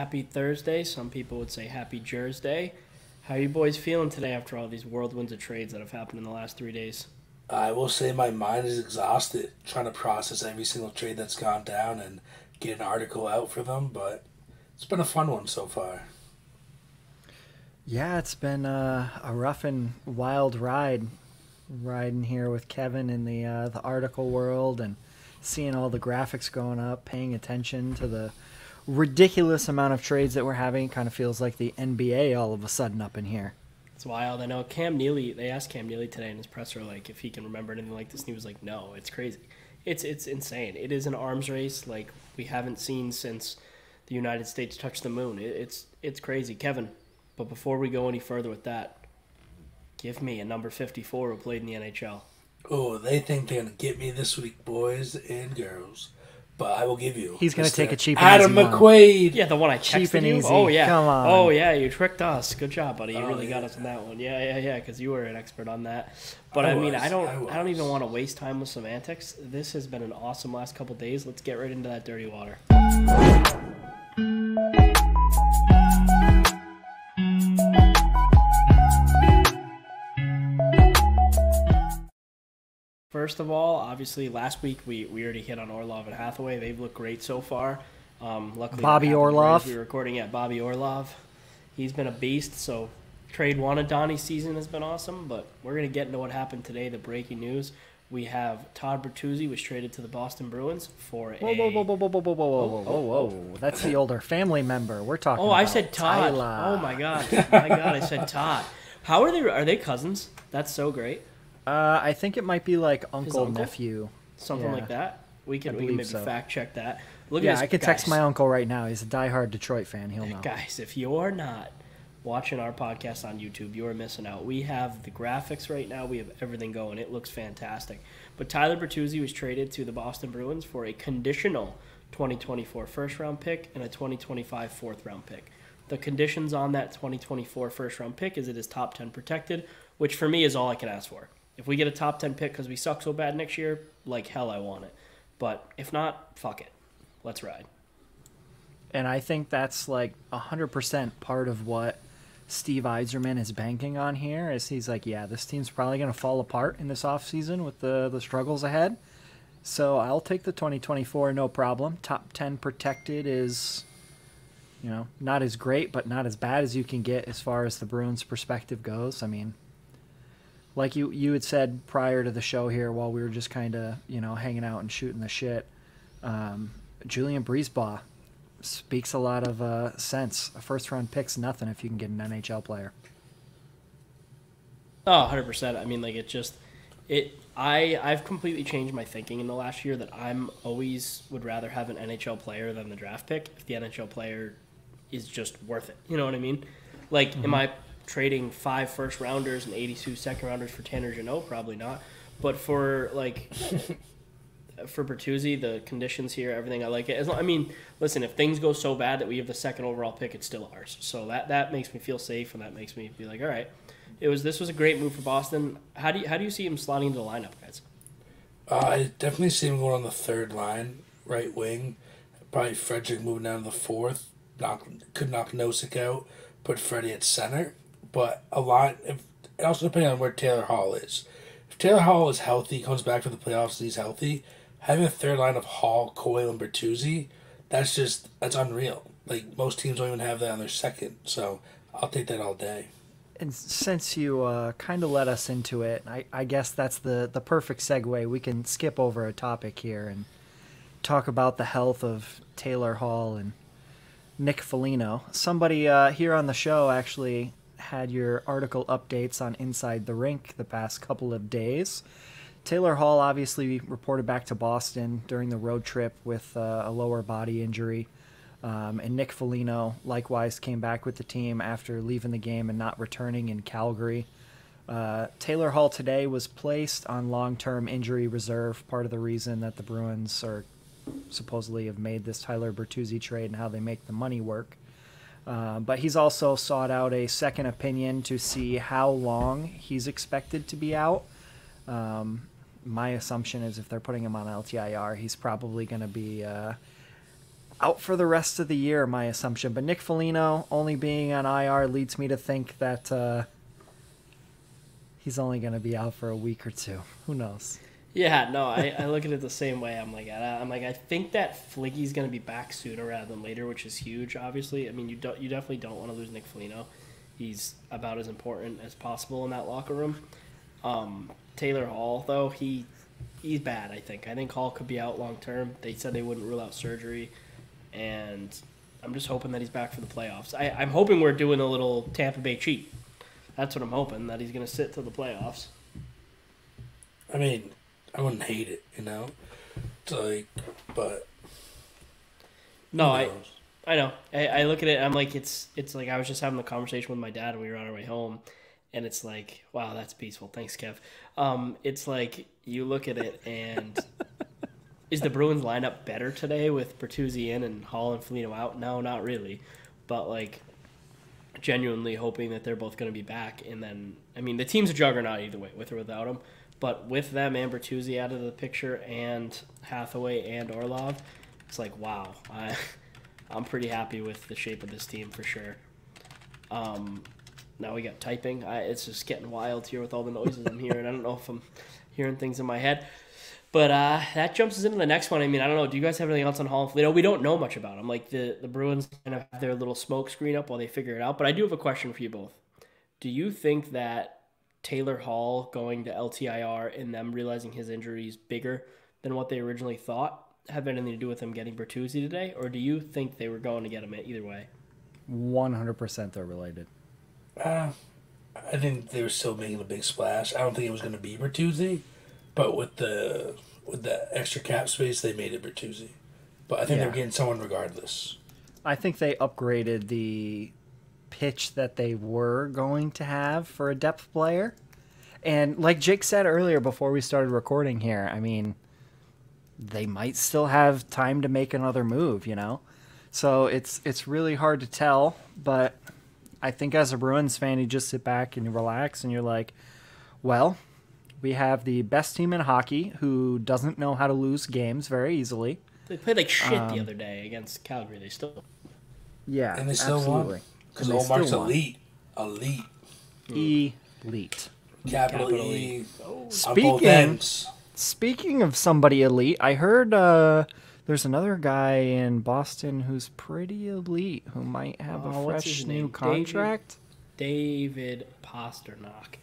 happy Thursday. Some people would say happy Jersday. How are you boys feeling today after all these whirlwinds of trades that have happened in the last 3 days? I will say my mind is exhausted trying to process every single trade that's gone down and get an article out for them, but it's been a fun one so far. Yeah, it's been a rough and wild ride, riding here with Kevin in the article world and seeing all the graphics going up, paying attention to the ridiculous amount of trades that we're having. It kind of feels like the NBA all of a sudden up in here. It's wild. I know Cam Neely, they asked Cam Neely today in his presser, like, if he can remember anything like this, and he was like, no, it's crazy. It's insane. It is an arms race like we haven't seen since the United States touched the moon. It's crazy. Kevin, but before we go any further with that, give me a number 54 who played in the NHL. Oh, they think they're going to get me this week, boys and girls. But I will give you. He's going to take a cheap and Adam easy McQuaid. Yeah, the one I texted Cheap and you. easy. Oh, yeah. Come on. Oh, yeah, you tricked us. Good job, buddy. You really yeah. got us on that one. Yeah, because you were an expert on that. But I I don't even want to waste time with some antics. This has been an awesome last couple days. Let's get right into that dirty water. First of all, obviously, last week we already hit on Orlov and Hathaway. They've looked great so far. Luckily, Bobby Orlov. We were recording at Bobby Orlov. He's been a beast. So, trade one of Donnie's season has been awesome. But we're gonna get into what happened today. The breaking news: we have Tyler Bertuzzi was traded to the Boston Bruins for a. Whoa. That's the older family member we're talking about. Oh, I said Todd. Tyler. Oh my God, I said Todd. How are they? Are they cousins? That's so great. I think it might be like uncle, uncle? nephew. Something Yeah. like that. We can believe maybe so. fact check that. Look Yeah, at this, I could text guys. my uncle right now. He's a diehard Detroit fan. He'll know. Guys, if you're not watching our podcast on YouTube, you're missing out. We have the graphics right now. We have everything going. It looks fantastic. But Tyler Bertuzzi was traded to the Boston Bruins for a conditional 2024 first-round pick and a 2025 fourth-round pick. The conditions on that 2024 first-round pick is it is top 10 protected, which for me is all I can ask for. If we get a top 10 pick because we suck so bad next year, like hell I want it. But if not, fuck it. Let's ride. And I think that's like 100% part of what Steve Yzerman is banking on here. Is he's like, yeah, this team's probably going to fall apart in this offseason with the struggles ahead. So I'll take the 2024, no problem. Top 10 protected is, not as great, but not as bad as you can get as far as the Bruins' perspective goes. I mean, like you had said prior to the show here while we were just kind of, hanging out and shooting the shit, Julian Breezebaugh speaks a lot of sense. A first-round pick's nothing if you can get an NHL player. Oh, 100%. I mean, like, I've completely changed my thinking in the last year that I'm always would rather have an NHL player than the draft pick if the NHL player is just worth it. You know what I mean? Like, am I trading 5 first-rounders and 82 second-rounders for Tanner Jeannot? Probably not. But for, like, for Bertuzzi, the conditions here, everything, I like it. Listen, if things go so bad that we have the second overall pick, it's still ours. So that makes me feel safe, and that makes me be like, all right. This was a great move for Boston. How do you see him slotting into the lineup, guys? I definitely see him going on the third line, right wing. Probably Frederick moving down to the fourth. Could knock Nosek out. Put Freddie at center. But it also depending on where Taylor Hall is. If Taylor Hall is healthy, comes back for the playoffs, and he's healthy, having a third line of Hall, Coyle, and Bertuzzi, that's unreal. Like, most teams don't even have that on their second. So I'll take that all day. And since you kind of led us into it, I guess that's the perfect segue. We can skip over a topic here and talk about the health of Taylor Hall and Nick Foligno. Somebody here on the show actually had your article updates on Inside the Rink the past couple of days. Taylor Hall obviously reported back to Boston during the road trip with a lower body injury. And Nick Foligno likewise came back with the team after leaving the game and not returning in Calgary. Taylor Hall today was placed on long-term injury reserve, part of the reason that the Bruins supposedly have made this Tyler Bertuzzi trade and how they make the money work. But he's also sought out a second opinion to see how long he's expected to be out. My assumption is if they're putting him on LTIR, he's probably going to be out for the rest of the year, my assumption. But Nick Foligno only being on IR leads me to think that he's only going to be out for a week or two. Who knows? Yeah, no, I look at it the same way. I'm like, I think that Fliggy's going to be back sooner rather than later, which is huge. Obviously, I mean, you definitely don't want to lose Nick Foligno. He's about as important as possible in that locker room. Taylor Hall, though, he's bad. I think Hall could be out long term. They said they wouldn't rule out surgery, and I'm just hoping that he's back for the playoffs. I'm hoping we're doing a little Tampa Bay cheat. That's what I'm hoping, that he's going to sit till the playoffs. I mean, I wouldn't hate it, It's like, but no, I know. I look at it. I'm like, it's like I was just having a conversation with my dad when we were on our way home, and it's like, wow, that's peaceful. Thanks, Kev. It's like you look at it, and is the Bruins lineup better today with Bertuzzi in and Hall and Foligno out? No, not really. But like, genuinely hoping that they're both going to be back, and then I mean, the team's a juggernaut either way, with or without them. But with them and Bertuzzi out of the picture, and Hathaway and Orlov, it's like, wow, I'm pretty happy with the shape of this team for sure. Now we got typing. It's just getting wild here with all the noises I'm hearing. I don't know if I'm hearing things in my head. But that jumps us into the next one. I mean, I don't know. Do you guys have anything else on Hall and Foligno? We don't know much about them. Like, the Bruins kind of have their little smoke screen up while they figure it out. But I do have a question for you both. Do you think that Taylor Hall going to LTIR and them realizing his injury is bigger than what they originally thought have anything to do with them getting Bertuzzi today? Or do you think they were going to get him either way? 100% they're related. I think they were still making a big splash. I don't think it was going to be Bertuzzi, but with the extra cap space, they made it Bertuzzi. But I think they're getting someone regardless. I think they upgraded the pitch that they were going to have for a depth player. And like Jake said earlier before we started recording here, I mean, they might still have time to make another move, So it's really hard to tell, but I think as a Bruins fan, you just sit back and you relax and you're like, well, we have the best team in hockey who doesn't know how to lose games very easily. They played like shit the other day against Calgary. They still... Yeah, and they still won. Because Omar's elite. Elite. Capital E. Speaking of somebody elite, I heard there's another guy in Boston who's pretty elite who might have a fresh new contract. David Pastrnak.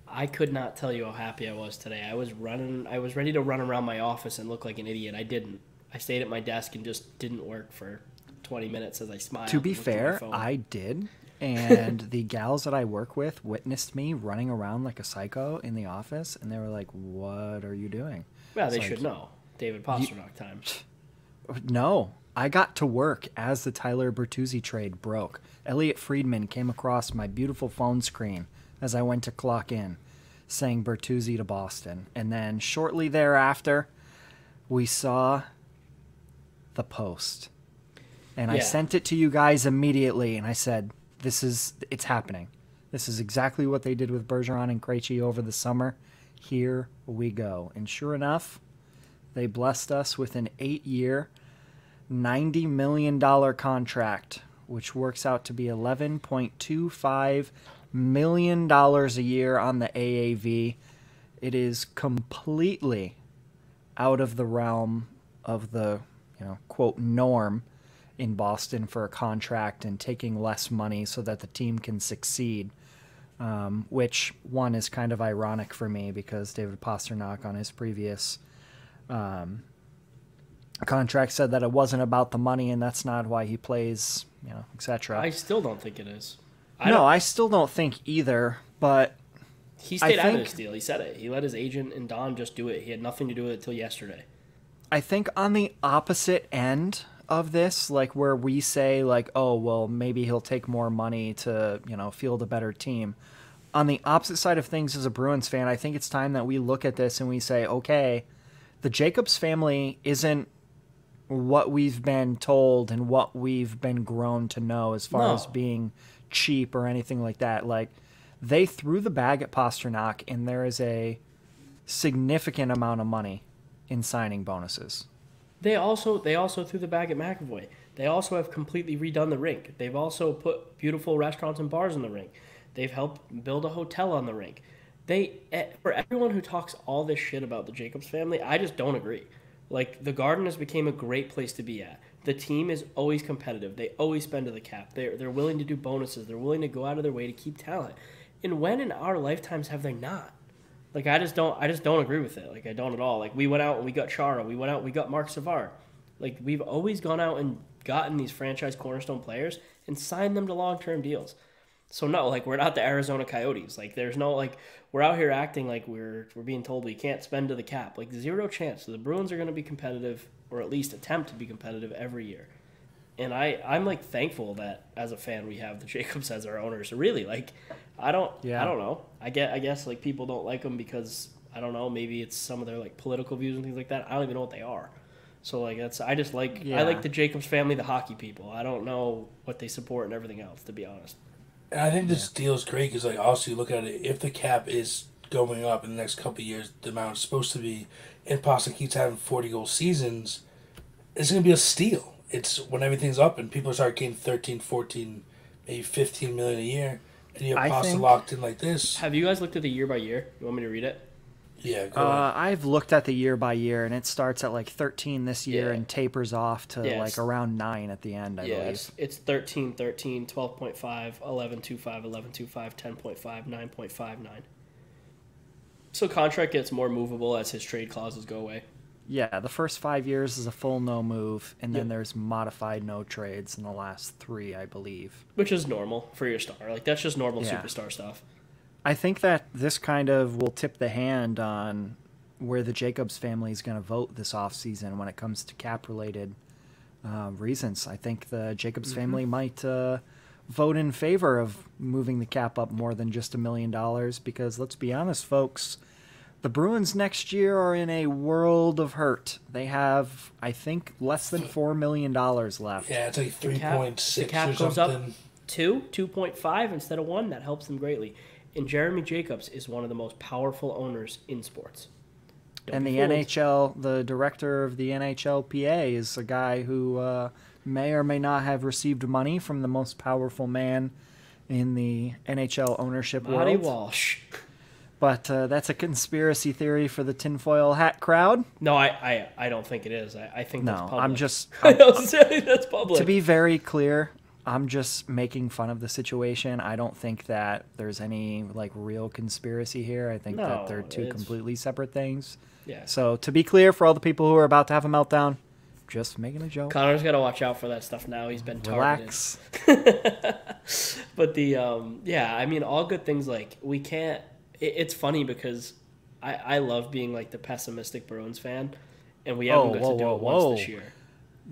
I could not tell you how happy I was today. I was ready to run around my office and look like an idiot. I didn't. I stayed at my desk and just didn't work for 20 minutes as I smiled. To be fair, I did. And the gals that I work with witnessed me running around like a psycho in the office, and they were like, what are you doing? Well, they should know. David Pastrnak time. No. I got to work as the Tyler Bertuzzi trade broke. Elliot Friedman came across my beautiful phone screen as I went to clock in, saying Bertuzzi to Boston. And then shortly thereafter, we saw the post. And I sent it to you guys immediately, and I said, it's happening. This is exactly what they did with Bergeron and Krejci over the summer. Here we go. And sure enough, they blessed us with an 8-year, $90 million contract, which works out to be $11.25 million a year on the AAV. It is completely out of the realm of the, quote, norm in Boston for a contract and taking less money so that the team can succeed, which one is kind of ironic for me because David Pastrnak on his previous contract said that it wasn't about the money and that's not why he plays, etc. I still don't think it is. I still don't think either, but he stayed out of this deal. He said it. He let his agent and Don just do it. He had nothing to do with it till yesterday. I think on the opposite end of this, like where we say like, oh, well, maybe he'll take more money to, field a better team. On the opposite side of things as a Bruins fan, I think it's time that we look at this and we say, okay, the Jacobs family isn't what we've been told and what we've been grown to know as far as being cheap or anything like that. Like, they threw the bag at Pastrnak, and there is a significant amount of money in signing bonuses. They also threw the bag at McAvoy. They also have completely redone the rink. They've also put beautiful restaurants and bars in the rink. They've helped build a hotel on the rink. For everyone who talks all this shit about the Jacobs family, I just don't agree. Like, the Garden has become a great place to be at. The team is always competitive. They always spend to the cap. They're willing to do bonuses. They're willing to go out of their way to keep talent. And when in our lifetimes have they not? Like, I just don't agree with it. Like, I don't at all. Like, we went out and we got Chara. We went out and we got Mark Savard. Like, we've always gone out and gotten these franchise cornerstone players and signed them to long-term deals. So no, like, we're not the Arizona Coyotes. Like, there's no, like, we're out here acting like we're being told we can't spend to the cap. Like, zero chance. So the Bruins are going to be competitive, or at least attempt to be competitive every year. And I'm like thankful that as a fan we have the Jacobs as our owners. Really, like, I don't know. I guess like people don't like them because I don't know. Maybe it's some of their like political views and things like that. I don't even know what they are. So like I like the Jacobs family, the hockey people. I don't know what they support and everything else, to be honest. And I think this deal is great because, like, also you look at it, if the cap is going up in the next couple of years, the amount it's supposed to be, and Pasta keeps having 40-goal seasons, it's going to be a steal. It's when everything's up and people start getting 13, 14, maybe 15 million a year, and you have Pasta locked in like this. Have you guys looked at the year by year? You want me to read it? Yeah, go ahead. I've looked at the year by year, and it starts at like 13 this year and tapers off to like around 9 at the end, I believe. It's 13, 13, 12.5, 11.25, 11.25, 10.5, 9.59. So contract gets more movable as his trade clauses go away. Yeah, the first 5 years is a full no move, and then there's modified no trades in the last 3, I believe. Which is normal for your star. Like, that's just normal superstar stuff. I think that this kind of will tip the hand on where the Jacobs family is going to vote this offseason when it comes to cap-related reasons. I think the Jacobs family might vote in favor of moving the cap up more than just $1 million because, let's be honest, folks, the Bruins next year are in a world of hurt. They have, I think, less than $4 million left. Yeah, it's like 3.6 the cap or goes something. up 2.5 instead of 1. That helps them greatly. And Jeremy Jacobs is one of the most powerful owners in sports. And the NHL, the director of the NHLPA is a guy who may or may not have received money from the most powerful man in the NHL ownership Marty world. Walsh. But that's a conspiracy theory for the tinfoil hat crowd. No, I don't think it is. I think that's public. I'm just... that's public. To be very clear, I'm just making fun of the situation. I don't think that there's any like real conspiracy here. I think that they're two completely separate things. Yeah. So to be clear, for all the people who are about to have a meltdown, just making a joke. Connor's got to watch out for that stuff now. He's been targeted. Relax. But I mean, all good things. Like, we can't. It's funny because I love being like the pessimistic Bruins fan, and we haven't got to do it once this year.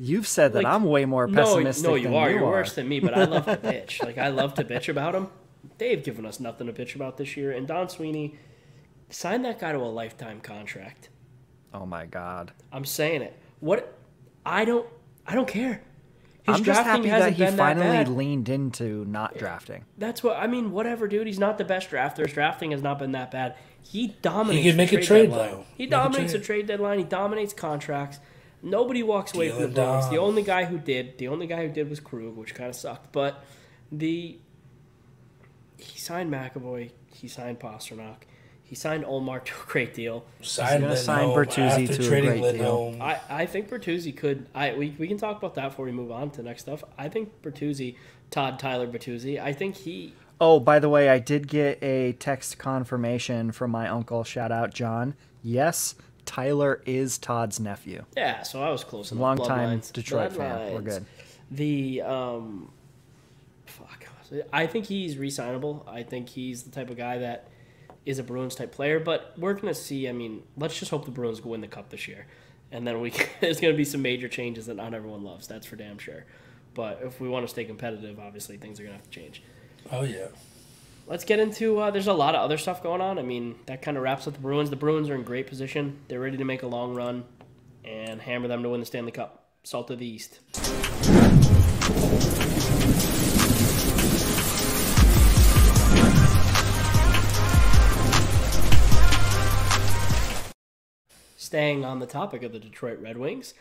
You've said that I'm way more pessimistic than you are. You're worse than me, but I love to bitch. Like, I love to bitch about him. They've given us nothing to bitch about this year. And Don Sweeney, sign that guy to a lifetime contract. Oh, my God. I'm saying it. I don't care. I'm just happy that he finally leaned into not drafting. That's what I mean. Whatever, dude. He's not the best drafter. His drafting has not been that bad. He dominates. He can make a trade though. He dominates a trade deadline. He dominates contracts. Nobody walks away from the Bruins. The only guy who did was Krug, which kind of sucked. But he signed McAvoy. He signed Pastrnak. He signed Olmark to a great deal. He's going to sign Bertuzzi to a great deal. I think Bertuzzi could. We can talk about that before we move on to the next stuff. I think Bertuzzi, Tyler Bertuzzi. I think he. Oh, by the way, I did get a text confirmation from my uncle. Shout out, John. Yes, Tyler is Todd's nephew. Yeah, so I was close. Long-time Detroit fan. We're good. I think he's re-signable. I think he's the type of guy that is a Bruins-type player. But we're going to see. I mean, let's just hope the Bruins win the Cup this year. And then there's going to be some major changes that not everyone loves. That's for damn sure. But if we want to stay competitive, obviously, things are going to have to change. Oh, yeah. Let's get into there's a lot of other stuff going on. I mean, that kind of wraps up the Bruins. The Bruins are in great position. They're ready to make a long run and hammer them to win the Stanley Cup. Salt of the East. Staying on the topic of the Detroit Red Wings,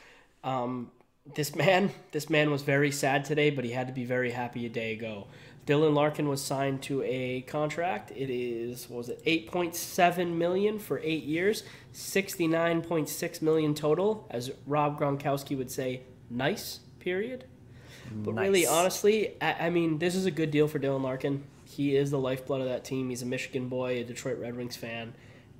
This man was very sad today, but he had to be very happy a day ago. Dylan Larkin was signed to a contract. It is, what was it, $8.7 million for 8 years, $69.6 million total, as Rob Gronkowski would say, nice, period. But Nice. really, honestly, I mean, this is a good deal for Dylan Larkin. He is the lifeblood of that team. He's a Michigan boy, a Detroit Red Wings fan.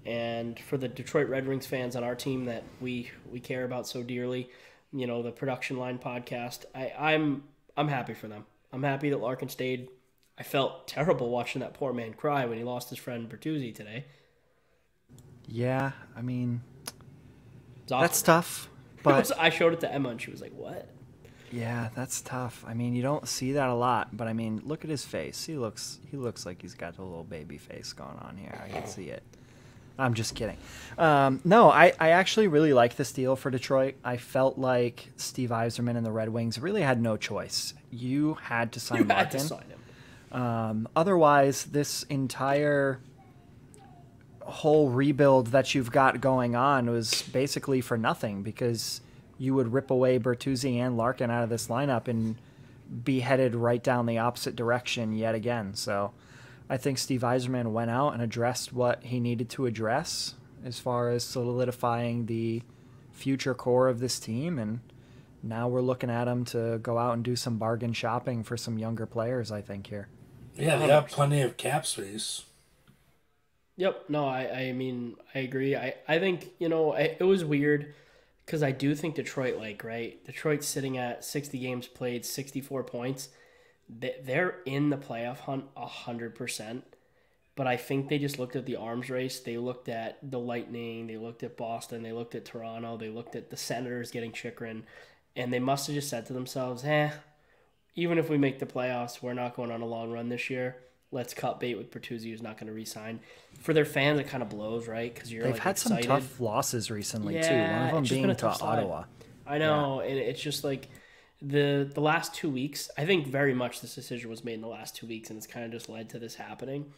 And for the Detroit Red Wings fans on our team that we care about so dearly, the Production Line podcast, I'm happy for them. I'm happy that Larkin stayed. I felt terrible watching that poor man cry when he lost his friend Bertuzzi today. Yeah, I mean, It's awful. that's tough. But I showed it to Emma, and she was like, what? yeah, that's tough. I mean, you don't see that a lot, but I mean, look at his face. He looks like he's got a little baby face going on here. I can see it. I'm just kidding. No, I actually really like this deal for Detroit. I felt like Steve Yzerman and the Red Wings really had no choice. You had to sign You had Larkin. to sign him. Otherwise, this entire whole rebuild that you've got going on was basically for nothing, because you would rip away Bertuzzi and Larkin out of this lineup and be headed right down the opposite direction yet again. So I think Steve Yzerman went out and addressed what he needed to address as far as solidifying the future core of this team, and now we're looking at him to go out and do some bargain shopping for some younger players, I think, here. Yeah, they got plenty of cap space. Yep. No, I mean, I agree. I think, it was weird because I do think Detroit, right? Detroit's sitting at 60 games played, 64 points. They're in the playoff hunt 100%. But I think they just looked at the arms race. They looked at the Lightning. They looked at Boston. They looked at Toronto. They looked at the Senators getting Chychrun. And they must have just said to themselves, even if we make the playoffs, we're not going on a long run this year. Let's cut bait with Bertuzzi, who's not going to re-sign. For their fans, it kind of blows, right? Because They've had excited. some tough losses recently, too. One Yeah, of them it's just been being a to tough slide. Ottawa. I know, and it's just like the last 2 weeks. I think very much this decision was made in the last 2 weeks, and it's kind of just led to this happening.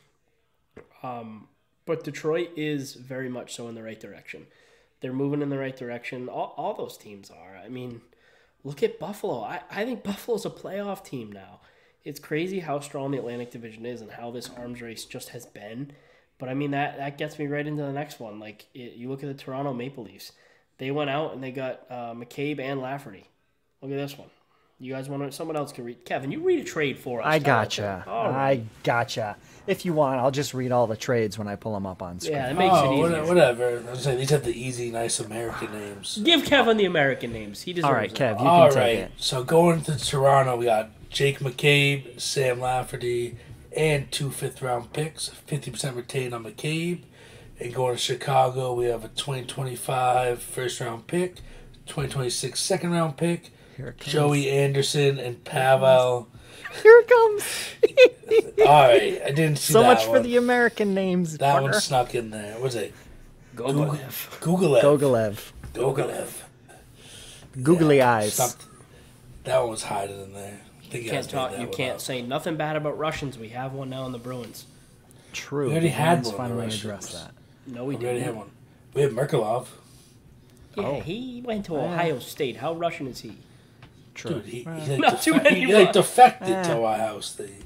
But Detroit is very much so in the right direction. They're moving in the right direction. All those teams are. I mean, look at Buffalo. I think Buffalo's a playoff team now. It's crazy how strong the Atlantic Division is and how this arms race just has been. But, I mean, that gets me right into the next one. You look at the Toronto Maple Leafs. They went out and they got McCabe and Lafferty. Look at this one. You guys want to? Someone else can read. Kevin, you read a trade for us. I gotcha. All right. I gotcha. If you want, I'll just read all the trades when I pull them up on screen. Yeah, it makes it easier. Whatever. I was saying, these have the easy, nice American names. Give Kevin the American names. He deserves All right, it. Kev, you All can right. take it. So going to Toronto, we got Jake McCabe, Sam Lafferty, and 2 fifth-round picks, 50% retained on McCabe. And going to Chicago, we have a 2025 first-round pick, 2026 second-round pick, Here it comes. Joey Anderson, and Pavel. Here it comes. All right, I didn't see So that much one. for the American names. That partner. one snuck in there. What was it? Gogolev. Googlev. Gogolev. Googlev. Googly Yeah, eyes. snuck- That one was hiding in there. I think You can't say nothing bad about Russians. We have one now in the Bruins. True. We already the had Bruins one of the finally Russians. addressed that. No, we We already didn't. have one. We have Merkelov. Yeah, Oh. he went to Ohio State. How Russian is he? True. Dude, he Not too many he Russians. defected to Ohio State.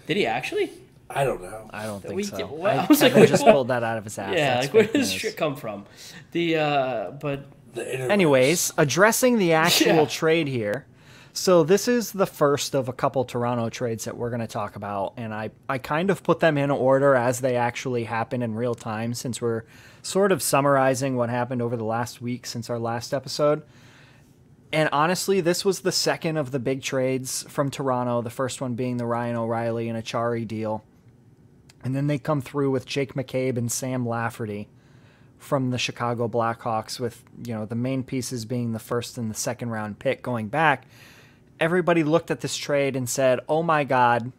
Did he actually? I don't know. I don't think We so. did- well, I I was like, Kevin wait, just what? pulled that out of his ass. Yeah, That's where fake does this news. shit come from? But The internet. Anyways, addressing the actual Yeah. trade here. So this is the first of a couple Toronto trades that we're going to talk about, and I kind of put them in order as they actually happened in real time, since we're sort of summarizing what happened over the last week since our last episode. And honestly, this was the second of the big trades from Toronto, the first one being the Ryan O'Reilly and Achari deal. And then they come through with Jake McCabe and Sam Lafferty from the Chicago Blackhawks, with, the main pieces being the first and the second round pick going back. Everybody looked at this trade and said, oh my God,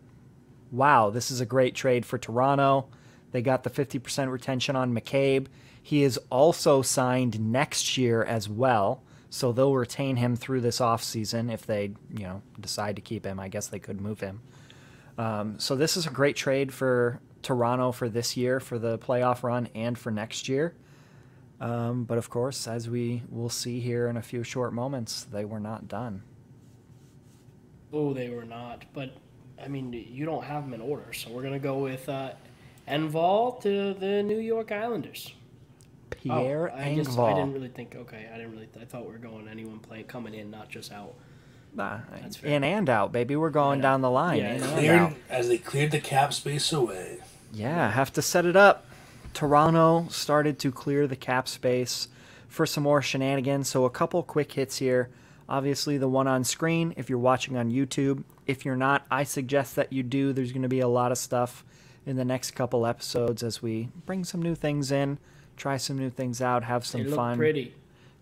wow, this is a great trade for Toronto. They got the 50% retention on McCabe. He is also signed next year as well, so they'll retain him through this offseason if they, decide to keep him. I guess they could move him. So this is a great trade for Toronto for this year, for the playoff run, and for next year. But of course, as we will see here in a few short moments, they were not done. Oh, they were not. But, I mean, you don't have them in order. So we're going to go with Engvall to the New York Islanders. Pierre I guess Engvall. I didn't really think, I thought we were going anyone coming in, not just out. Nah, That's fair. in and out, baby. We're going down the line. Yeah, in and out. As they cleared the cap space away. Yeah, have to set it up. Toronto started to clear the cap space for some more shenanigans. So a couple quick hits here. Obviously, the one on screen, if you're watching on YouTube. If you're not, I suggest that you do. There's going to be a lot of stuff in the next couple episodes as we bring some new things in, try some new things out, have some They look fun. pretty.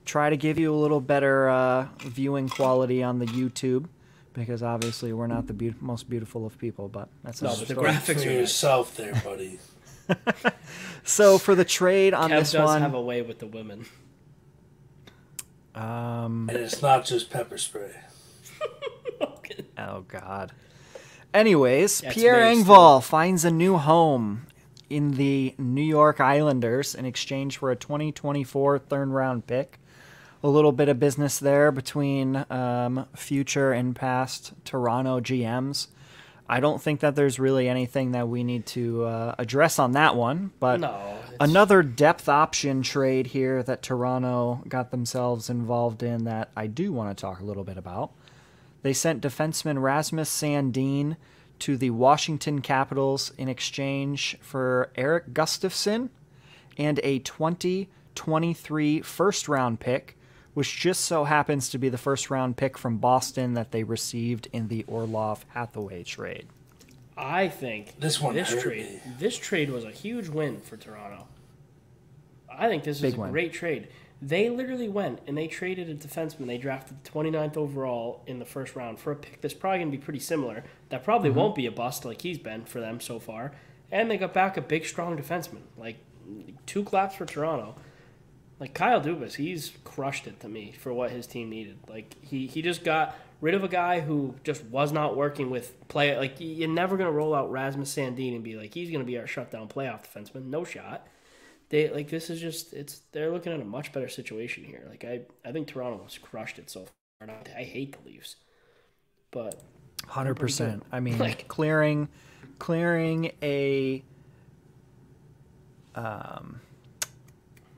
Try to give you a little better viewing quality on the YouTube, because obviously we're not the most beautiful of people, but that's No, another but the story. graphics For are yourself there, buddy. So for the trade on Kev this does one, have a way with the women. And it's not just pepper spray. oh god. Anyways, That's Pierre based Engvall finds a new home in the New York Islanders in exchange for a 2024 third-round pick. A little bit of business there between future and past Toronto GMs. I don't think that there's really anything that we need to address on that one, but No. another depth option trade here that Toronto got themselves involved in that I do want to talk a little bit about. They sent defenseman Rasmus Sandin to the Washington Capitals in exchange for Eric Gustafsson and a 2023 first-round pick, which just so happens to be the first-round pick from Boston that they received in the Orlov-Hathaway trade. I think This one hurt trade me. this trade was a huge win for Toronto. I think this is Big a win. great trade. They literally went and they traded a defenseman. They drafted 29th overall in the first round for a pick that's probably going to be pretty similar. That probably won't be a bust like he's been for them so far. And they got back a big, strong defenseman. Like, 2 claps for Toronto. Like, Kyle Dubas, he's crushed it to me for what his team needed. Like, he just got rid of a guy who just was not working with play. Like, you're never going to roll out Rasmus Sandin and be like, he's going to be our shutdown playoff defenseman. No shot. This is just, they're looking at a much better situation here. Like, I think Toronto has crushed it so far. I hate the Leafs. But 100%. I mean, Like- clearing a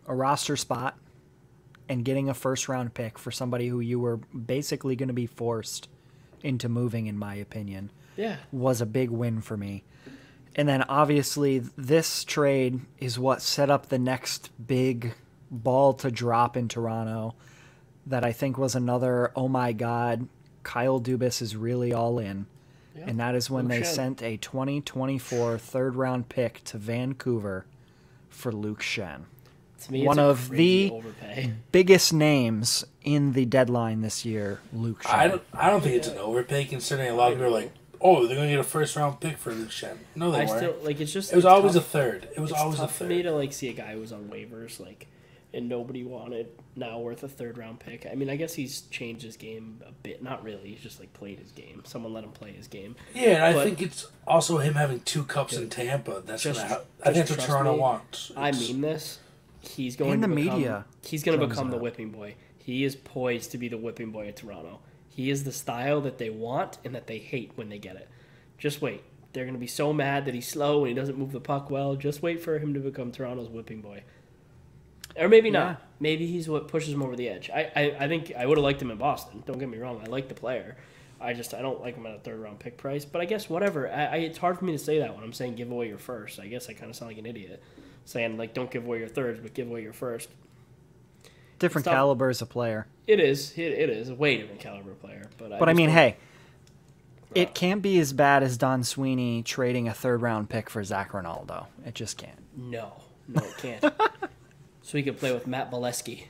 roster spot and getting a first-round pick for somebody who you were basically going to be forced into moving, in my opinion, yeah. was a big win for me. And then obviously this trade is what set up the next big ball to drop in Toronto that I think was another, oh my God, Kyle Dubas is really all in. Yeah. And that is when Luke they Schenn. sent a 2024 third-round pick to Vancouver for Luke Schenn. To me, it's One a of crazy the overpay. biggest names in the deadline this year, Luke Schenn. I don't think it's an overpay, considering a lot of people are like, oh, they're going to get a first-round pick for Luke Schenn. No, they I weren't. still, like, it's just... It was it's always tough. a third. It was It's always a tough for me third. to, like, see a guy who was on waivers, like, and nobody wanted, now worth a third-round pick. I mean, I guess he's changed his game a bit. Not really. He's just, like, played his game. Someone let him play his game. Yeah, and I But- think it's also him having 2 cups in Tampa. That's Just- gonna I think that's what trust Toronto me, wants. I It's- mean this. He's going And to the become, media He's going to drums become it the up. whipping boy. He is poised to be the whipping boy at Toronto. He is the style that they want and that they hate when they get it. Just wait. They're going to be so mad that he's slow and he doesn't move the puck well. Just wait for him to become Toronto's whipping boy. Or maybe not. Yeah. Maybe he's what pushes him over the edge. I think I would have liked him in Boston. Don't get me wrong. I like the player. I don't like him at a third-round pick price. But I guess whatever. It's hard for me to say that when I'm saying give away your first. I guess I kind of sound like an idiot. Saying, like, don't give away your thirds, but give away your first. Different Stop. calibers of player. It is. It is a way different caliber player. But But I just mean, don't- hey, it can't be as bad as Don Sweeney trading a third-round pick for Zach Ronaldo. It just can't. No, it can't. So he could play with Matt Bolesky.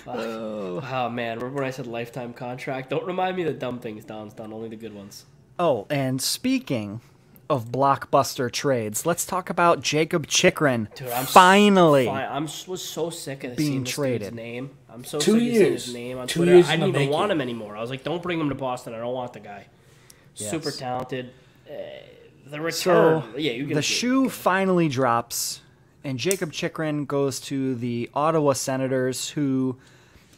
Oh, man. Remember when I said lifetime contract? Don't remind me of the dumb things Don's done, only the good ones. Oh, and speaking of blockbuster trades, let's talk about Jacob Chikrin. Dude, Finally. I was so sick of being seeing this traded. dude's name. I'm so 2 sick of seeing years. his name on 2 Twitter. years I in didn't the even want making. him anymore. I was like, don't bring him to Boston. I don't want the guy. Yes. Super talented. The return. So yeah, you can the shoe finally drops And Jacob Chychrun goes to the Ottawa Senators, who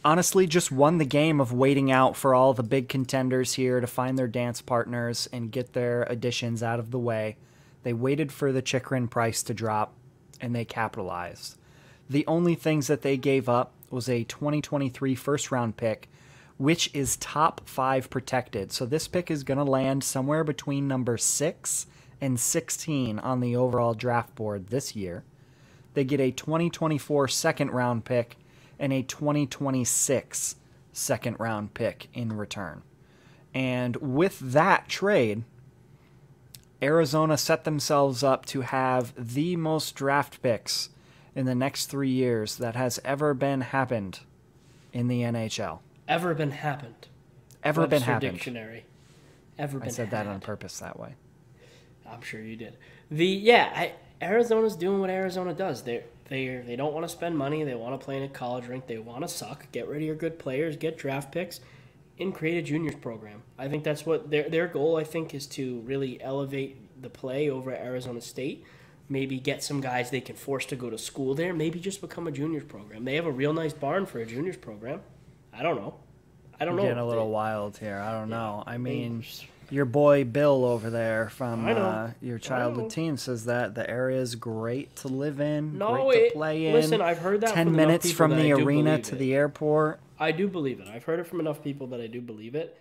honestly just won the game of waiting out for all the big contenders here to find their dance partners and get their additions out of the way. They waited for the Chychrun price to drop, and they capitalized. The only things that they gave up was a 2023 first-round pick, which is top 5 protected. So this pick is going to land somewhere between number 6 and 16 on the overall draft board this year. They get a 2024 second-round pick and a 2026 second-round pick in return. And with that trade, Arizona set themselves up to have the most draft picks in the next 3 years that has ever been happened in the NHL. Ever been happened. Ever Webster been happened. Dictionary. Ever been I said had. that on purpose that way. I'm sure you did. Arizona's doing what Arizona does. They don't want to spend money. They want to play in a college rink. They want to suck. Get rid of your good players. Get draft picks, and create a juniors program. I think that's what their goal. I think is to really elevate the play over at Arizona State. Maybe get some guys they can force to go to school there. Maybe just become a juniors program. They have a real nice barn for a juniors program. I don't know. Getting a little wild here. I don't know. I mean, your boy Bill over there from your childhood team says that the area is great to live in, great to play in. Listen, I've heard that 10 from minutes enough from people the that I do arena believe to it. the airport. I do believe it. I've heard it from enough people that I do believe it.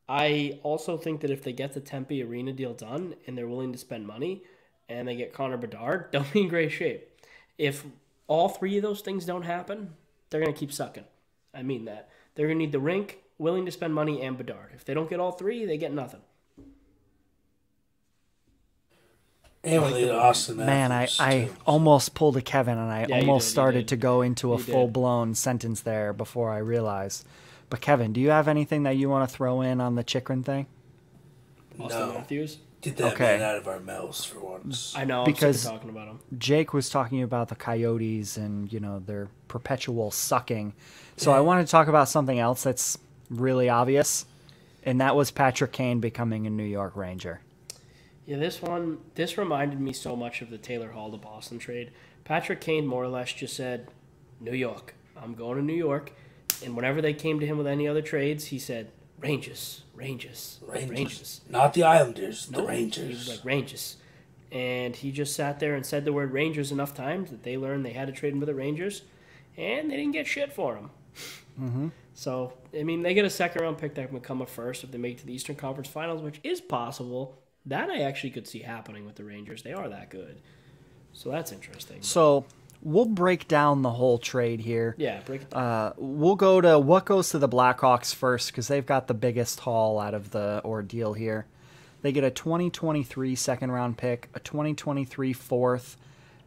I also think that if they get the Tempe Arena deal done and they're willing to spend money and they get Connor Bedard, they'll be in great shape. If all 3 of those things don't happen, they're going to keep sucking. I mean that. They're going to need the rink, willing to spend money, and Bedard. If they don't get all 3, they get nothing. And with the Austin Man, Matthews, I too. almost pulled a Kevin, and I Yeah, almost you started did. to go into a You did. full-blown sentence there before I realized. But Kevin, do you have anything that you want to throw in on the Chychrun thing? Austin Matthews. Get that Okay. man out of our mouths for once. I know. Because- I'm sick of talking about him. Jake was talking about the Coyotes and, their perpetual sucking. So I want to talk about something else that's really obvious, and that was Patrick Kane becoming a New York Ranger. Yeah, this reminded me so much of the Taylor Hall to Boston trade. Patrick Kane more or less just said, New York. I'm going to New York. And whenever they came to him with any other trades, he said, Rangers. Not the Islanders, the No, Rangers. He was like, Rangers. And he just sat there and said the word Rangers enough times that they learned they had to trade him to the Rangers, and they didn't get shit for him. Mm-hmm. So, I mean, they get a second-round pick that can become a first if they make it to the Eastern Conference Finals, which is possible. That I actually could see happening with the Rangers. They are that good. So that's interesting. So we'll break down the whole trade here. Yeah, break it down. We'll go to what goes to the Blackhawks first because they've got the biggest haul out of the ordeal here. They get a 2023 second-round pick, a 2023 fourth,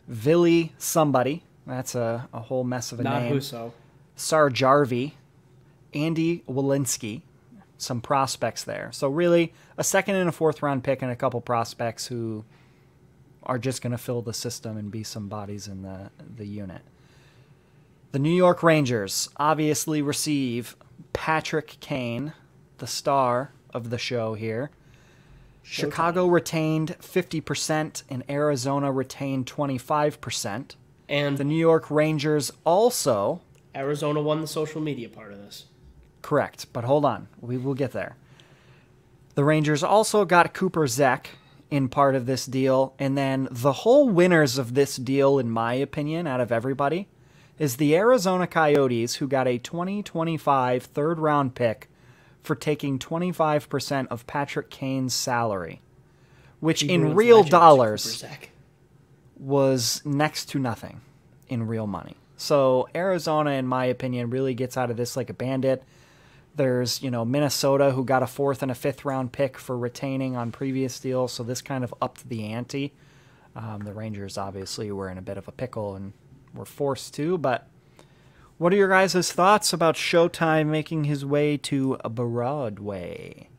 Ville somebody. That's a whole mess of a Not name. Husso. Sarjarvi, Andy Walensky, some prospects there. So really, a second and a fourth-round pick and a couple prospects who are just going to fill the system and be some bodies in the unit. The New York Rangers obviously receive Patrick Kane, the star of the show here. Chicago retained 50% and Arizona retained 25%. And The New York Rangers also... Arizona won the social media part of this. Correct, but hold on. We will get there. The Rangers also got Cooper Zek in part of this deal, and then the whole winners of this deal, in my opinion, out of everybody, is the Arizona Coyotes, who got a 2025 third-round pick for taking 25% of Patrick Kane's salary, which in Bruins real legend, dollars Cooper Zek. was next to nothing in real money. So Arizona, in my opinion, really gets out of this like a bandit. There's, Minnesota, who got a fourth and a fifth round pick for retaining on previous deals, so this kind of upped the ante. The Rangers obviously were in a bit of a pickle and were forced to, but what are your guys' thoughts about Showtime making his way to Broadway?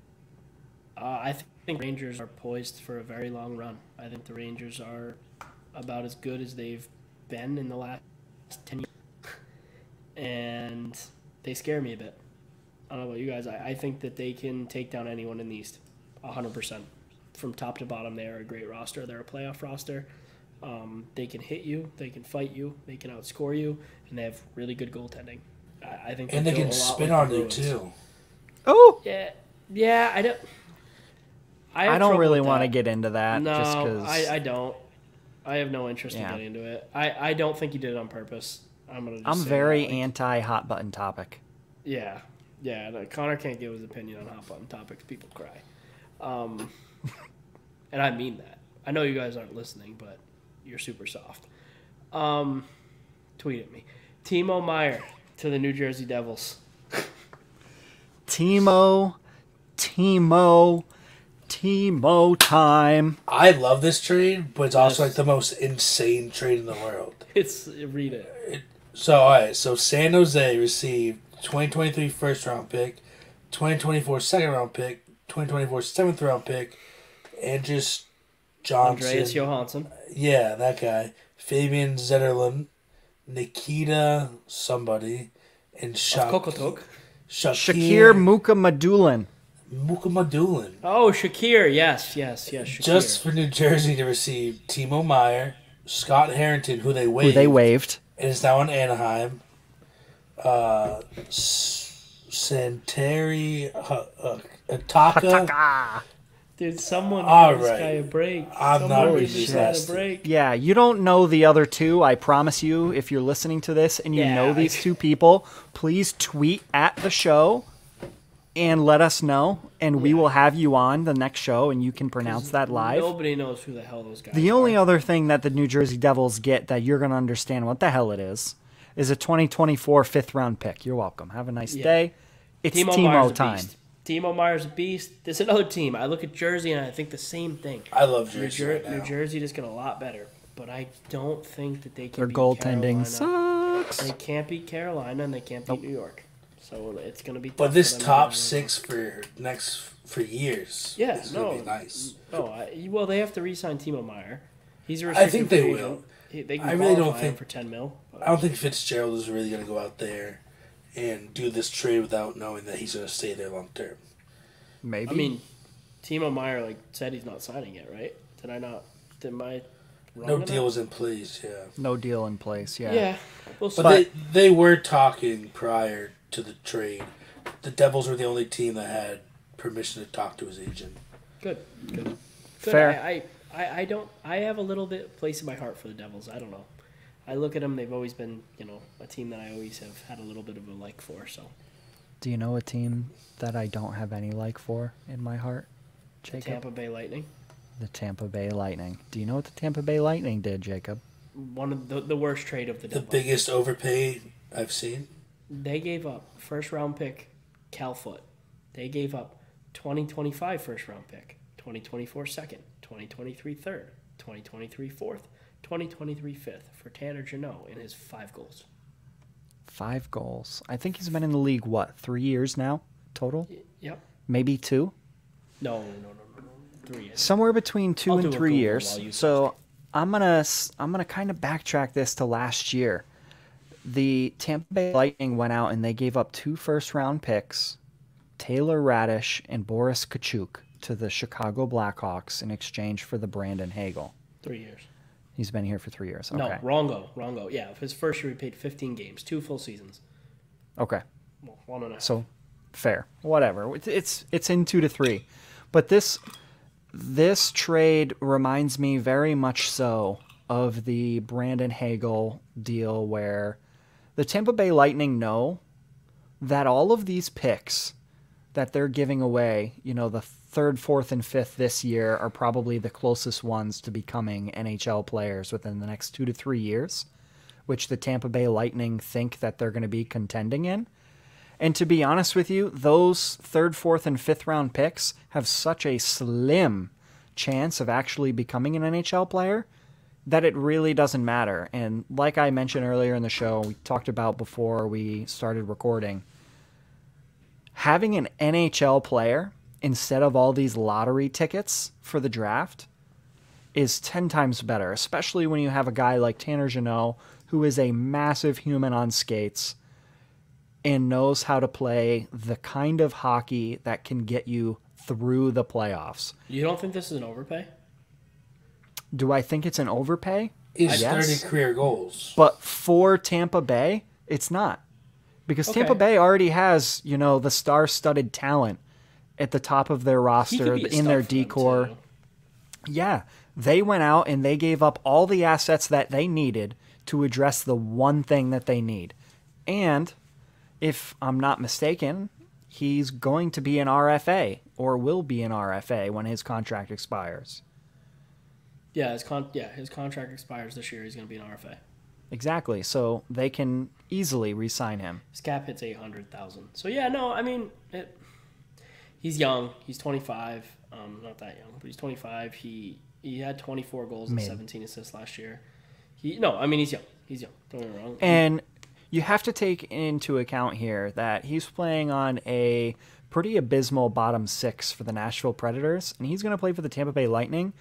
I think Rangers are poised for a very long run. I think the Rangers are about as good as they've been in the last 10 years. And they scare me a bit. I don't know about you guys. I think that they can take down anyone in the East, 100%. From top to bottom, they are a great roster. They're a playoff roster. They can hit you, they can fight you, they can outscore you, and they have really good goaltending. I think. And they can spin on you too. Oh. Yeah. I don't. I don't really want to get into that. No, just 'cause... I don't. I have no interest in getting into it. I don't think he did it on purpose. I'm very anti hot button topic. Yeah. No, Connor can't give his opinion on hot button topics. People cry. And I mean that. I know you guys aren't listening, but you're super soft. Tweet at me. Timo Meier to the New Jersey Devils. Timo time. I love this trade, but it's also like the most insane trade in the world. Read it. All right. So San Jose received 2023 first round pick, 2024 second round pick, 2024 seventh round pick, and just Johnson. Andreas Johansson. Yeah, that guy. Fabian Zetterlund, Nikita somebody, and Kokotok. Shakir Mukhamadullin. Oh, Shakir. Yes, Shakir. Just for New Jersey to receive Timo Meier, Scott Harrington, who they waived. And is now in Anaheim. Santeri Hataka. Dude, someone give this guy a break. I'm not reading these last break. Yeah, you don't know the other two. I promise you, if you're listening to this and you know these two people, please tweet at the show and let us know, and we will have you on the next show, and you can pronounce that live. Nobody knows who the hell those guys are. The only other thing that the New Jersey Devils get that you're going to understand what the hell it is a 2024 fifth-round pick. You're welcome. Have a nice day. It's Timo time. Timo Meier's a beast. There's another team. I look at Jersey, and I think the same thing. I love Jersey right now. New Jersey just get a lot better, but I don't think that they can beat goaltending Carolina. sucks. They can't beat Carolina, and they can't beat New York. So it's going to be tough. But this top six for years is going to be nice. Well, they have to re-sign Timo Meier. He's a I think they will. They can I really don't think for $10 million. I don't think Fitzgerald is really going to go out there and do this trade without knowing that he's going to stay there long term. Maybe. I mean, Timo Meier said he's not signing it, right? Did I wrong? No deal was in place. Yeah. No deal in place. Yeah. Yeah. We'll see. But they were talking prior to the trade. The Devils were the only team that had permission to talk to his agent. Good. Fair. I have a little bit place in my heart for the Devils. I don't know. I look at them. They've always been, a team that I always have had a little bit of a like for. So. Do you know a team that I don't have any like for in my heart, Jacob? The Tampa Bay Lightning. The Tampa Bay Lightning. Do you know what the Tampa Bay Lightning did, Jacob? One of the worst trade of the Devils. The biggest overpay I've seen. They gave up first-round pick Cal Foot. They gave up 2025 first-round pick, 2024 second, 2023 third, 2023 fourth, 2023 fifth for Tanner Jeannot in his 5 goals. 5 goals. I think he's been in the league, 3 years now total? Yep. Maybe 2? No. 3 years. Somewhere between 2 and 3 years. So I'm gonna kind of backtrack this to last year. The Tampa Bay Lightning went out and they gave up 2 first-round picks, Taylor Radish and Boris Kachuk, to the Chicago Blackhawks in exchange for the Brandon Hagel. 3 years. He's been here for 3 years. Okay. No, wrongo. Yeah, his first year he played 15 games, 2 full seasons. Okay. Well, 1.5. So, fair. Whatever. It's in 2 to 3. But this trade reminds me very much so of the Brandon Hagel deal where the Tampa Bay Lightning know that all of these picks that they're giving away, the 3rd, 4th, and 5th this year are probably the closest ones to becoming NHL players within the next 2 to 3 years, which the Tampa Bay Lightning think that they're going to be contending in. And to be honest with you, those 3rd, 4th, and 5th round picks have such a slim chance of actually becoming an NHL player that it really doesn't matter. And like I mentioned earlier in the show, we talked about before we started recording, having an NHL player instead of all these lottery tickets for the draft is 10 times better, especially when you have a guy like Tanner Jeannot, who is a massive human on skates and knows how to play the kind of hockey that can get you through the playoffs. You don't think this is an overpay? Do I think it's an overpay? He's Yes. 30 career goals. But for Tampa Bay, it's not. Because Tampa Bay already has, the star-studded talent at the top of their roster, in their decor. Yeah, they went out and they gave up all the assets that they needed to address the one thing that they need. And if I'm not mistaken, he's going to be an RFA or will be an RFA when his contract expires. Yeah, his contract expires this year. He's going to be an RFA. Exactly. So they can easily re-sign him. His cap hits $800,000. So yeah, no, I mean, he's young. He's 25. Not that young, but he's 25. He had 24 goals and 17 assists last year. He's young. He's young. Don't get me wrong. And you have to take into account here that he's playing on a pretty abysmal bottom six for the Nashville Predators, and he's going to play for the Tampa Bay Lightning,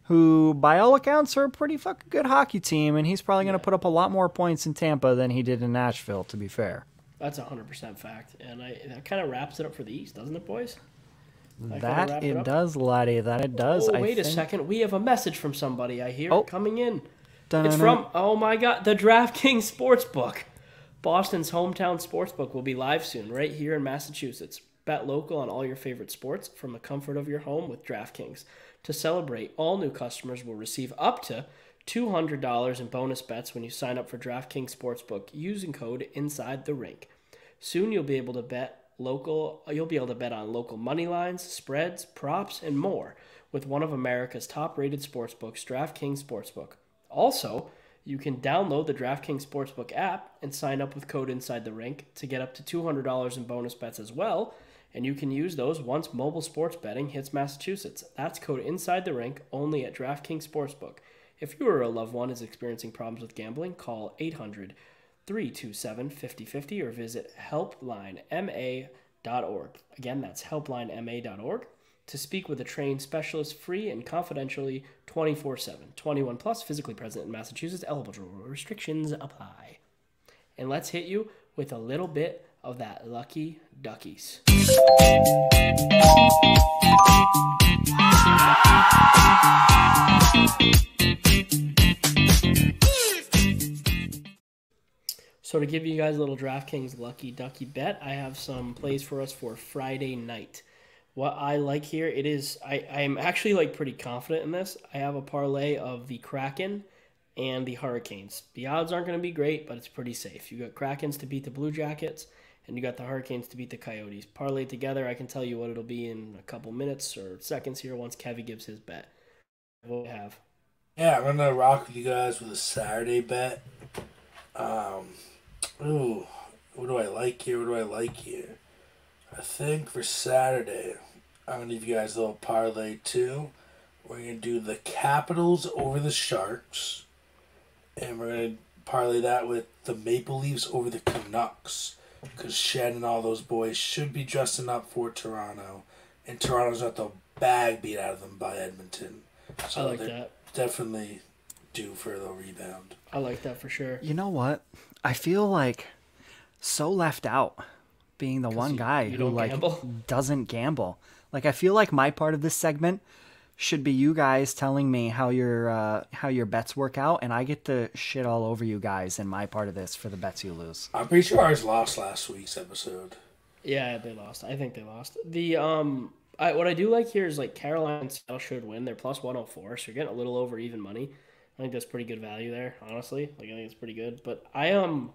who, by all accounts, are a pretty fucking good hockey team, and he's probably going to put up a lot more points in Tampa than he did in Nashville, to be fair. That's 100% fact, and that kind of wraps it up for the East, doesn't it, boys? That it does, laddie. That it does. Oh, wait a second. We have a message from somebody, I hear, coming in. Dun-dun-dun. It's from, oh my God, the DraftKings Sportsbook. Boston's hometown sportsbook will be live soon, right here in Massachusetts. Bet local on all your favorite sports from the comfort of your home with DraftKings. To celebrate, all new customers will receive up to $200 in bonus bets when you sign up for DraftKings Sportsbook using code INSIDETHERINK. Soon you'll be able to bet on local money lines, spreads, props, and more with one of America's top-rated sportsbooks, DraftKings Sportsbook. Also, you can download the DraftKings Sportsbook app and sign up with code INSIDETHERINK to get up to $200 in bonus bets as well. And you can use those once mobile sports betting hits Massachusetts. That's code INSIDETHERINK only at DraftKings Sportsbook. If you or a loved one is experiencing problems with gambling, call 800-327-5050 or visit helplinema.org. Again, that's helplinema.org to speak with a trained specialist free and confidentially 24/7. 21 plus, physically present in Massachusetts. Eligible restrictions apply. And let's hit you with a little bit of that lucky Duckies. So to give you guys a little DraftKings lucky ducky bet, I have some plays for us for Friday night. What I like here, I'm actually pretty confident in this. I have a parlay of the Kraken and the Hurricanes. The odds aren't going to be great, but it's pretty safe. You got Krakens to beat the Blue Jackets, and you got the Hurricanes to beat the Coyotes. Parlayed together, I can tell you what it'll be in a couple minutes or seconds here once Kevy gives his bet. What do you have? Yeah, I'm going to rock with you guys with a Saturday bet. What do I like here? I think for Saturday, I'm going to give you guys a little parlay too. We're going to do the Capitals over the Sharks. And we're going to parlay that with the Maple Leafs over the Canucks. Because Shed and all those boys should be dressing up for Toronto. And Toronto's got the bag beat out of them by Edmonton. So I like that. Definitely due for a little rebound. I like that for sure. You know what? I feel so left out being the one guy who doesn't gamble. I feel like my part of this segment should be you guys telling me how your bets work out, and I get to shit all over you guys in my part of this for the bets you lose. I'm pretty sure ours lost last week's episode. Yeah, they lost. I think they lost. The what I do like here is Carolina and Seattle should win. They're plus 104, so you're getting a little over even money. I think that's pretty good value there, honestly. I think it's pretty good. But I've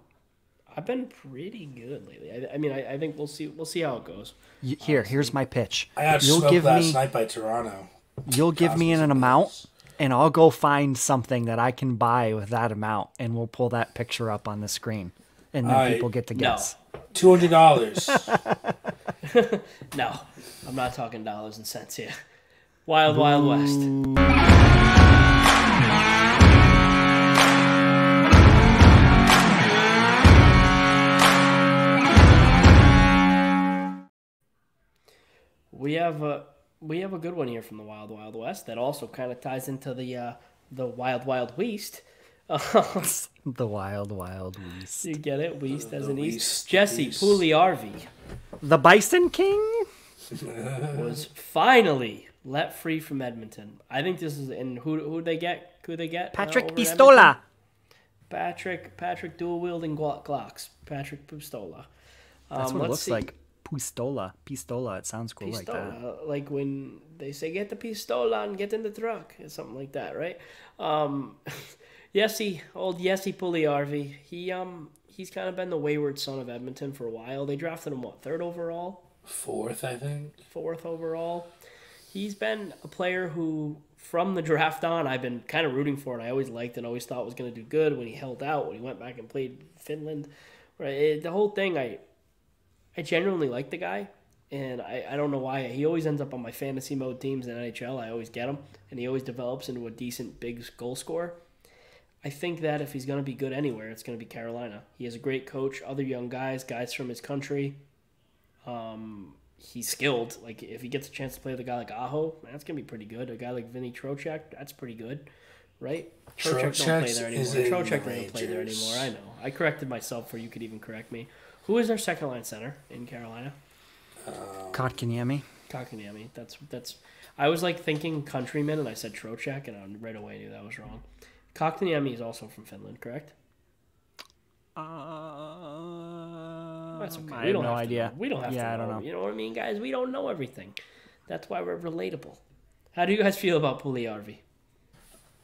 been pretty good lately. I think we'll see how it goes. Here's my pitch. I got smoked last night by Toronto. You'll give me an amount, and I'll go find something that I can buy with that amount, and we'll pull that picture up on the screen, and then people get to guess. No. $200. No, I'm not talking dollars and cents here. Wild West. We have a good one here from the Wild West that also kind of ties into the Wild West. The Wild West. You get it? West as an East. Jesse Pugliarvi. The Bison King? Was finally let free from Edmonton. I think this is and who they get? Who they get? Patrick over Pistola. Patrick dual wielding Glocks. Patrick Pistola. That's what it looks like. Pistola. It sounds cool like that. Like when they say get the pistola and get in the truck. It's something like that, right? Old Jesse Puljujärvi. He's kind of been the wayward son of Edmonton for a while. They drafted him, third overall? Fourth, I think. Fourth overall. He's been a player who, from the draft on, I've been kind of rooting for, and I always liked and always thought was going to do good when he held out, when he went back and played Finland. Right, the whole thing, I genuinely like the guy, and I don't know why. He always ends up on my fantasy mode teams in NHL. I always get him, and he always develops into a decent big goal scorer. I think that if he's going to be good anywhere, it's going to be Carolina. He has a great coach, other young guys from his country. He's skilled. Like, if he gets a chance to play with a guy like Aho, that's going to be pretty good. A guy like Vinny Trocheck, that's pretty good, right? Trocheck don't play there anymore. Trocheck doesn't play there anymore. I know. I corrected myself before you could even correct me. Who is their second line center in Carolina? Kotkaniemi. That's. I was like thinking countryman, and I said Trocheck, and I right away knew that was wrong. Kotkaniemi is also from Finland, correct? That's okay. I have no idea. We don't have to know. I don't know. You know what I mean, guys? We don't know everything. That's why we're relatable. How do you guys feel about Puljujärvi?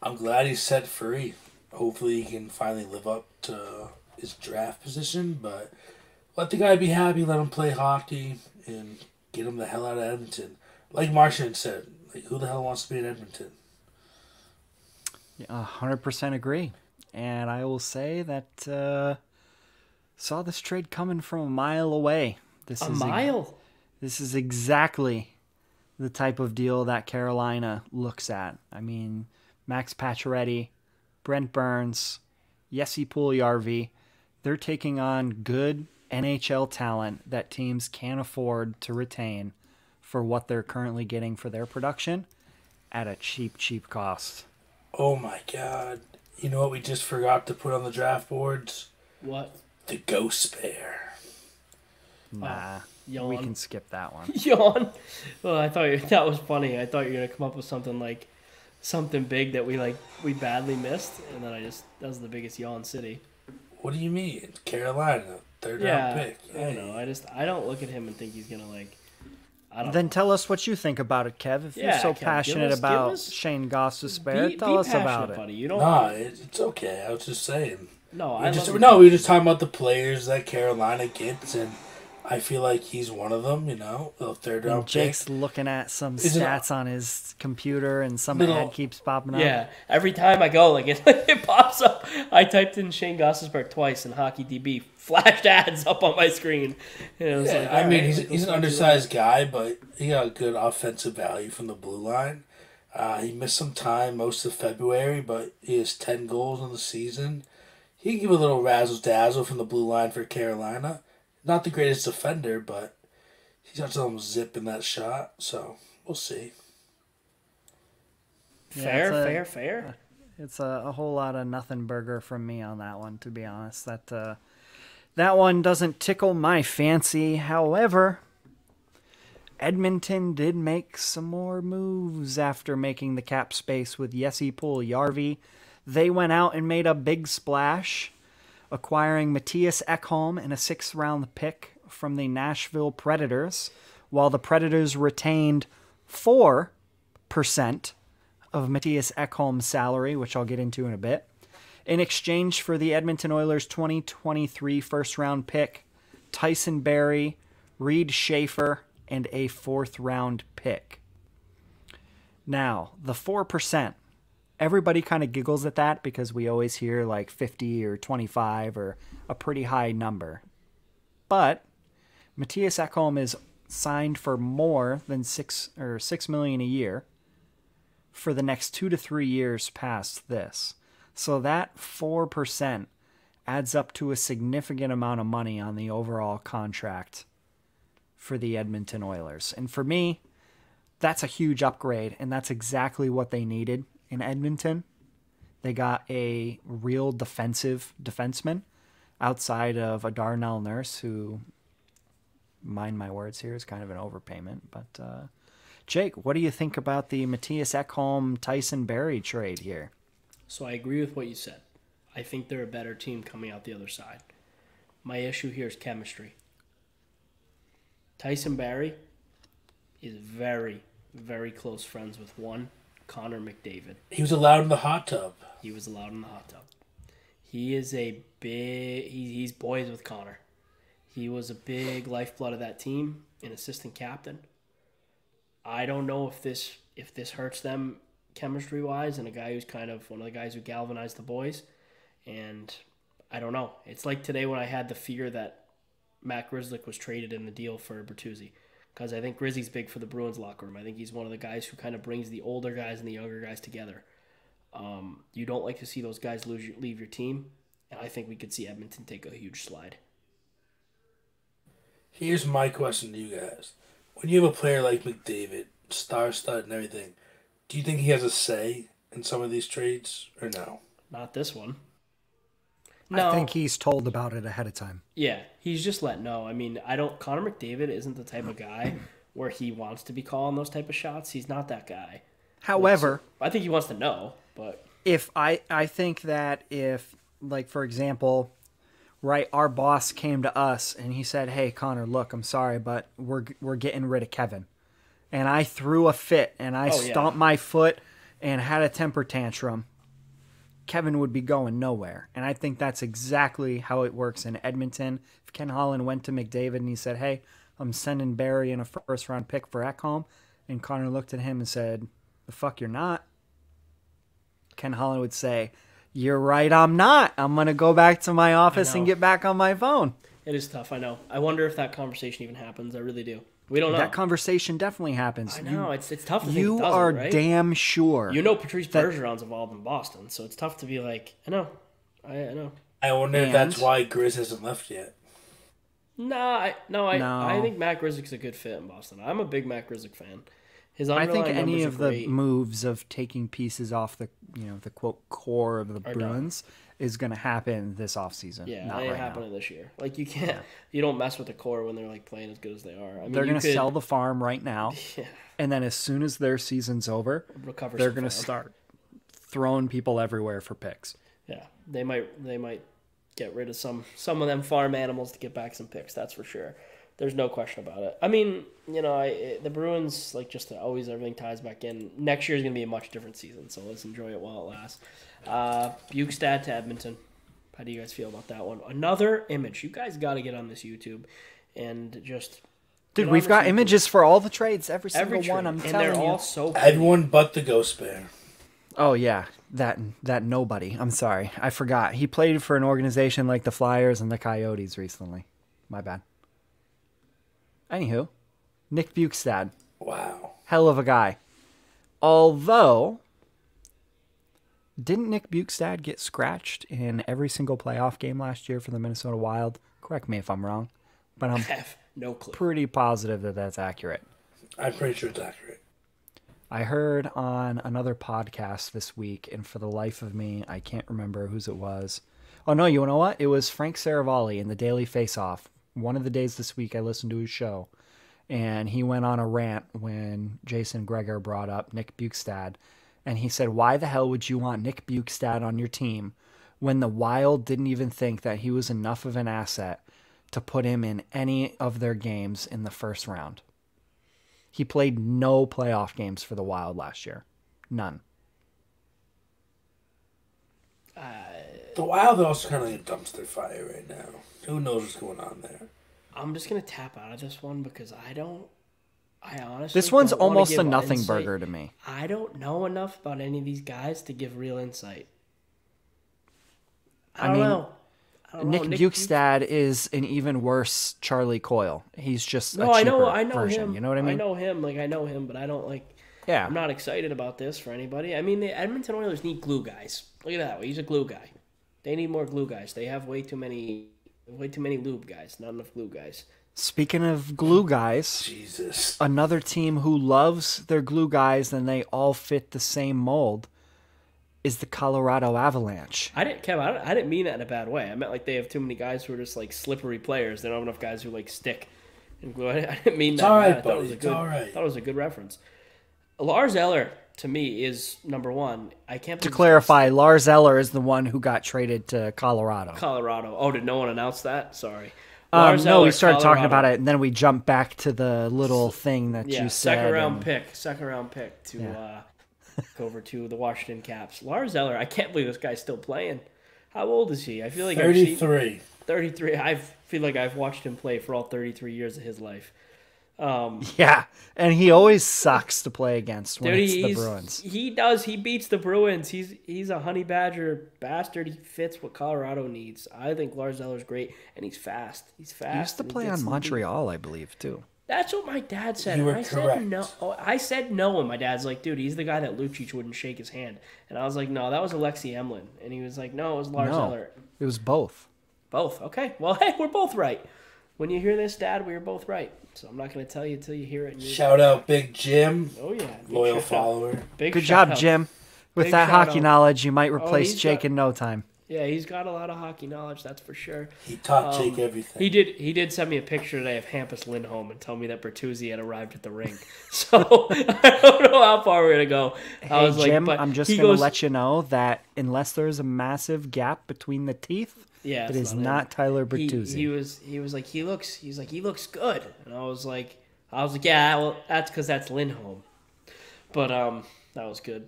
I'm glad he's set free. Hopefully he can finally live up to his draft position, but let the guy be happy, let him play hockey, and get him the hell out of Edmonton. Like Martian said, like, who the hell wants to be in Edmonton? 100% agree. And I will say that saw this trade coming from a mile away. This is exactly the type of deal that Carolina looks at. I mean, Max Pacioretty, Brent Burns, Jesse Puljujärvi, they're taking on good NHL talent that teams can't afford to retain for what they're currently getting for their production at a cheap cost. Oh my God. You know what we just forgot to put on the draft boards? What? The Ghost Bear. Nah, we can skip that one. Yawn. Well, I thought that was funny. I thought you were gonna come up with something big that we badly missed, and then that was the biggest yawn city. What do you mean? Carolina, third round pick. Yeah. I know. I don't look at him and think he's gonna Then tell us what you think about it, Kev. If you're so passionate about Shane Gostisbehere, tell us about it. Buddy. It's okay. I was just saying. We were just talking about the players that Carolina gets, and I feel like he's one of them. The third round pick. Jake's looking at some stats on his computer, and some ad keeps popping up. Yeah, every time I go, it pops up. I typed in Shane Gostisbehere twice, and HockeyDB flashed ads up on my screen. And it was he's an undersized guy, but he got good offensive value from the blue line. He missed some time most of February, but he has 10 goals in the season. He can give a little razzle-dazzle from the blue line for Carolina. Not the greatest defender, but he's got some zip in that shot, so we'll see. Fair. It's a whole lot of nothing burger from me on that one, to be honest. That one doesn't tickle my fancy. However, Edmonton did make some more moves after making the cap space with Jesse Puljujärvi. They went out and made a big splash, acquiring Mattias Ekholm and a 6th-round pick from the Nashville Predators, while the Predators retained 4% of Mattias Ekholm's salary, which I'll get into in a bit, in exchange for the Edmonton Oilers' 2023 first-round pick, Tyson Barrie, Reed Schaefer, and a 4th-round pick. Now, the 4%, everybody kind of giggles at that because we always hear 50 or 25 or a pretty high number. But Mattias Ekholm is signed for more than $6 million a year for the next 2 to 3 years past this. So that 4% adds up to a significant amount of money on the overall contract for the Edmonton Oilers. And for me, that's a huge upgrade, and that's exactly what they needed in Edmonton. They got a real defenseman outside of a Darnell Nurse, who, mind my words here, is kind of an overpayment. But Jake, what do you think about the Matthias Ekholm Tyson Barrie trade here? So I agree with what you said. I think they're a better team coming out the other side. My issue here is chemistry. Tyson Barrie is very, very close friends with one, Connor McDavid. He was allowed in the hot tub. He was allowed in the hot tub. He is a big... He's boys with Connor. He was a big lifeblood of that team, an assistant captain. I don't know if this hurts them chemistry-wise, and a guy who's kind of one of the guys who galvanized the boys. And I don't know. It's like today when I had the fear that Matt Grzelcyk was traded in the deal for Bertuzzi, because I think Grizzy's big for the Bruins locker room. I think he's one of the guys who kind of brings the older guys and the younger guys together. You don't like to see those guys leave your team, and I think we could see Edmonton take a huge slide. Here's my question to you guys. When you have a player like McDavid, star-stud and everything, do you think he has a say in some of these trades or no? Not this one. No. I think he's told about it ahead of time. Yeah, he's just let know. I mean, Connor McDavid isn't the type of guy where he wants to be calling those type of shots. He's not that guy. However, I think he wants to know, but I think that if, like, for example, right, our boss came to us and he said, "Hey, Connor, look, I'm sorry, but we're getting rid of Kevin," and I threw a fit and I stomped my foot and had a temper tantrum, Kevin would be going nowhere. And I think that's exactly how it works in Edmonton. If Ken Holland went to McDavid and he said, "Hey, I'm sending Barrie in a first-round pick for Ekholm," and Connor looked at him and said, "The fuck you're not," Ken Holland would say, "You're right, I'm not. I'm going to go back to my office and get back on my phone." It is tough, I know. I wonder if that conversation even happens. I really do. We don't know. That conversation definitely happens. I know. It's tough to think you it doesn't, are right? damn sure. You know Patrice Bergeron's involved in Boston, so it's tough to be like, I know. I know. I wonder if that's why Grizz hasn't left yet. No. I think Matt Grzelcyk's a good fit in Boston. I'm a big Matt Grzelcyk fan. I think any of the moves of taking pieces off the quote core of the Bruins is going to happen this offseason. Yeah, not it ain't right happening now. this year. Like you can't, you don't mess with the core when they're like playing as good as they are. I mean, they're going to sell the farm right now, yeah, and then as soon as their season's over, they're going to start throwing people everywhere for picks. Yeah, they might get rid of some of them farm animals to get back some picks. That's for sure. There's no question about it. I mean, the Bruins, like, just always everything ties back in. Next year is going to be a much different season, so let's enjoy it while it lasts. Bukestad to Edmonton. How do you guys feel about that one? Another image. You guys got to get on this YouTube and just... Dude, we've got images for all the trades, every single one, I'm telling you. And they're all so pretty. Everyone but the Ghost Bear. Oh, yeah. That nobody. I'm sorry. I forgot. He played for an organization like the Flyers and the Coyotes recently. My bad. Anywho, Nick Bukestad. Wow. Hell of a guy. Although, didn't Nick Bukestad get scratched in every single playoff game last year for the Minnesota Wild? Correct me if I'm wrong, but I'm no clue. Pretty positive that that's accurate. I'm pretty sure it's accurate. I heard on another podcast this week, and for the life of me, I can't remember whose it was. Oh, no, you know what? It was Frank Saravalli in the Daily Face-Off. One of the days this week I listened to his show, and he went on a rant when Jason Gregor brought up Nick Bukestad, and he said, why the hell would you want Nick Bukestad on your team when the Wild didn't even think that he was enough of an asset to put him in any of their games in the first round? He played no playoff games for the Wild last year. None. The Wild are also kind of like a dumpster fire right now. Who knows what's going on there? I'm just going to tap out of this one because I honestly This one's don't wanna almost give a nothing insight. burger to me. I don't know enough about any of these guys to give real insight. I don't know. Nick Bukestad is an even worse Charlie Coyle. He's just a cheaper I know version. him. You know what I mean? I know him, but I don't like. Yeah. I'm not excited about this for anybody. I mean, the Edmonton Oilers need glue guys. Look at that. He's a glue guy. They need more glue guys. They have way too many lube guys. Not enough glue guys. Speaking of glue guys, Jesus. Another team who loves their glue guys and they all fit the same mold is the Colorado Avalanche. I didn't mean that in a bad way. I meant like they have too many guys who are just like slippery players. They don't have enough guys who like stick and glue. I didn't mean that. It's all right, I buddy. It's all right. I thought it was a good reference. Lars Eller to me is number one. I can't. To clarify, Lars Eller is the one who got traded to Colorado. Colorado. Oh, did no one announce that? Sorry. No, we started talking about it, and then we jumped back to the little thing that you said. Second round pick to go over to the Washington Caps. Lars Eller, I can't believe this guy's still playing. How old is he? I feel like 33. 33. I feel like I've watched him play for all 33 years of his life. Yeah, and he always sucks to play against when it's the Bruins. He does. He beats the Bruins. He's a honey badger bastard. He fits what Colorado needs. I think Lars Eller's great, and he's fast. He's fast. He used to play on Montreal, I believe, too. That's what my dad said. You were I correct. said no. I said no, and my dad's like, dude, he's the guy that Lucic wouldn't shake his hand. And I was like, no, that was Alexei Emlin. And he was like, no, it was Lars Eller. It was both. Both. Okay. Well, hey, we're both right. When you hear this, Dad, we were both right. So I'm not going to tell you until you hear it. Shout out Big Jim. Oh, yeah. Loyal follower. Good job, Jim. With that hockey knowledge, you might replace Jake in no time. Yeah, he's got a lot of hockey knowledge, that's for sure. He taught Jake everything. He did send me a picture today of Hampus Lindholm and tell me that Bertuzzi had arrived at the rink. So I don't know how far we're going to go. Hey, Jim, I'm just going to let you know that unless there's a massive gap between the teeth, it is not Tyler Bertuzzi. He was like, he looks good. And I was like, yeah, well, that's because that's Lindholm. But that was good.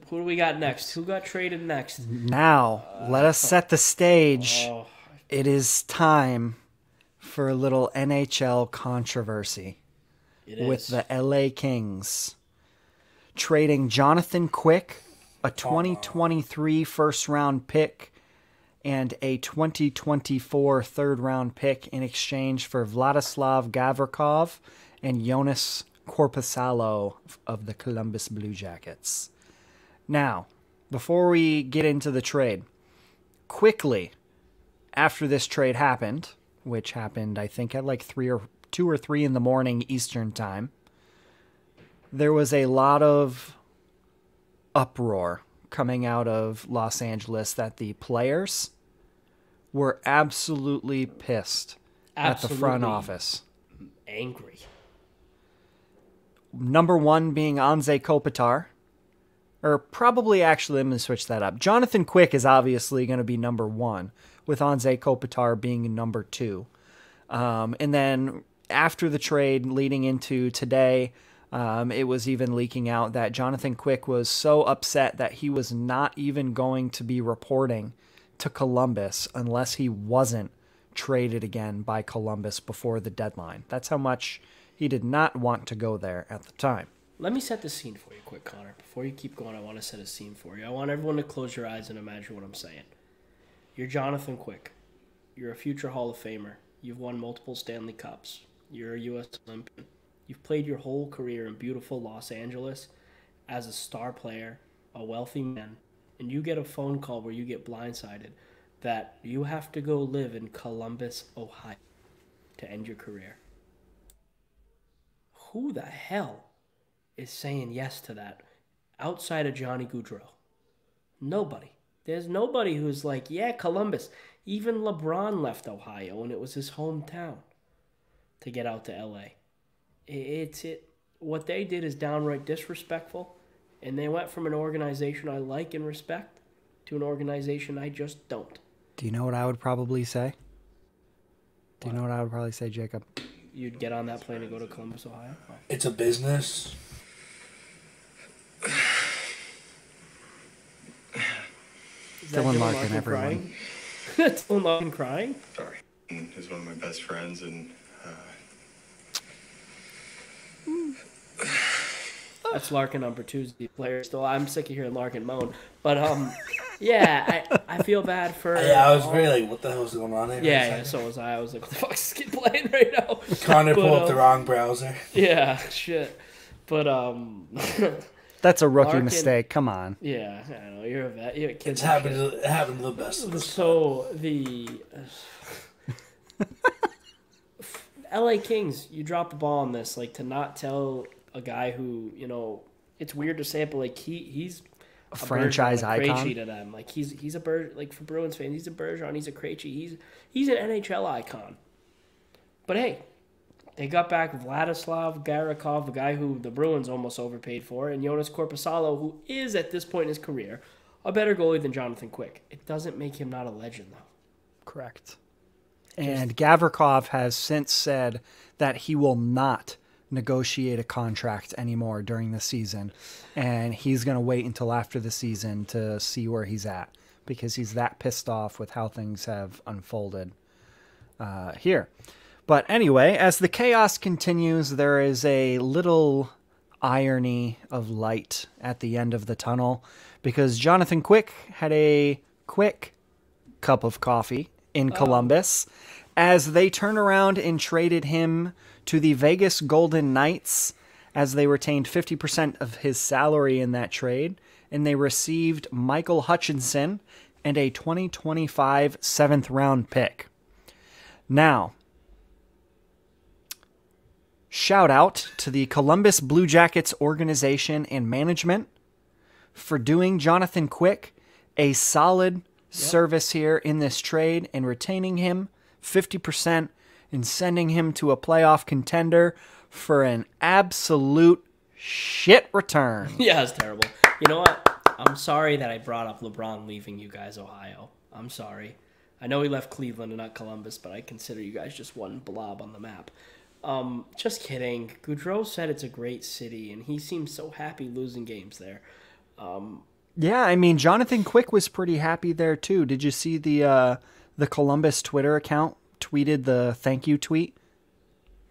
Who do we got next? Who got traded next? Now, let us set the stage. It is time for a little NHL controversy with the LA Kings trading Jonathan Quick, a 2023 first-round pick, and a 2024 third-round pick in exchange for Vladislav Gavrikov and Jonas Korpisalo of the Columbus Blue Jackets. Now, before we get into the trade, quickly, after this trade happened, which happened, I think, at like 2 or 3 in the morning Eastern time, there was a lot of uproar coming out of Los Angeles that the players were absolutely pissed at the front office. Angry. Number one being Anze Kopitar. Or probably, actually, I'm going to switch that up. Jonathan Quick is obviously going to be number one, with Anze Kopitar being number 2. And then after the trade leading into today, it was even leaking out that Jonathan Quick was so upset that he was not even going to be reporting to Columbus unless he wasn't traded again by Columbus before the deadline. That's how much he did not want to go there at the time. Let me set the scene for you quick, Connor. Before you keep going, I want to set a scene for you. I want everyone to close your eyes and imagine what I'm saying. You're Jonathan Quick. You're a future Hall of Famer. You've won multiple Stanley Cups. You're a U.S. Olympian. You've played your whole career in beautiful Los Angeles as a star player, a wealthy man, and you get a phone call where you get blindsided that you have to go live in Columbus, Ohio to end your career. Who the hell is saying yes to that outside of Johnny Gaudreau? Nobody. There's nobody who's like, yeah, Columbus. Even LeBron left Ohio, and it was his hometown to get out to L.A. What they did is downright disrespectful, and they went from an organization I like and respect to an organization I just don't. Do you know what I would probably say? Do you know what I would probably say, Jacob? You'd get on that plane and go to Columbus, Ohio? Oh. It's a business. Dylan Larkin, everyone. Dylan Larkin crying? Sorry. He's one of my best friends, and that's Larkin on Bertuzzi player. Still, I'm sick of hearing Larkin moan. But yeah, I feel bad for. Yeah, I was really like, what the hell is going on here? Yeah, so was I. I was like, what the fuck is this kid playing right now? Connor pulled up the wrong browser. Yeah, shit. But that's a rookie mistake. Come on. Yeah, I know you're a vet. You're a kid. It happened to the best of us. So the LA Kings, you dropped the ball on this, like to not tell a guy who, you know, it's weird to say it, but like he's a franchise icon to them. Like he's a like for Bruins fans, he's a Bergeron, he's a Krejci, he's an NHL icon. But hey, They got back Vladislav Garakov, a guy who the Bruins almost overpaid for, and Jonas Korpisalo, who is, at this point in his career, a better goalie than Jonathan Quick. It doesn't make him not a legend, though. Correct. And Gavrikov has since said that he will not negotiate a contract anymore during the season, and he's going to wait until after the season to see where he's at, because he's that pissed off with how things have unfolded here. But anyway, as the chaos continues, there is a little irony of light at the end of the tunnel, because Jonathan Quick had a quick cup of coffee in Columbus as they turn around and traded him to the Vegas Golden Knights, as they retained 50% of his salary in that trade, and they received Michael Hutchinson and a 2025 7th-round pick. Now, shout out to the Columbus Blue Jackets organization and management for doing Jonathan Quick a solid service here in this trade and retaining him 50% and sending him to a playoff contender for an absolute shit return. Yeah, it's terrible. You know what? I'm sorry that I brought up LeBron leaving you guys Ohio. I'm sorry. I know he left Cleveland and not Columbus, but I consider you guys just one blob on the map. Just kidding. Goudreau said it's a great city, and he seems so happy losing games there. Yeah, I mean, Jonathan Quick was pretty happy there, too. Did you see the Columbus Twitter account tweeted the thank you tweet?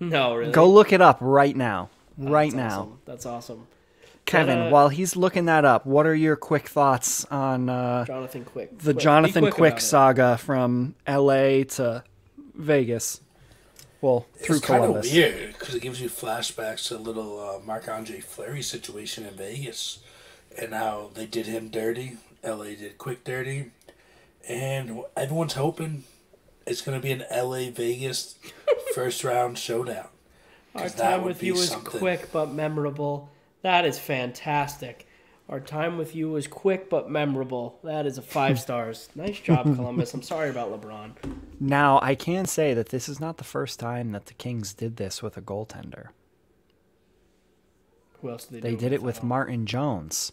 No, really? Go look it up right now. Right That's now. Awesome. That's awesome. Kevin, while he's looking that up, what are your quick thoughts on Jonathan Quick? the Jonathan Quick saga from L.A. to Vegas? Well, through Columbus. It's kind of weird because it gives you flashbacks to a little Marc-Andre Fleury situation in Vegas and how they did him dirty. L.A. did Quick dirty. And everyone's hoping it's going to be an L.A.-Vegas first-round showdown. Our time with you was quick but memorable. That is fantastic. Our time with you was quick but memorable. That is a 5 stars. Nice job, Columbus. I'm sorry about LeBron. Now, I can say that this is not the first time that the Kings did this with a goaltender. Who else did they did it with Martin Jones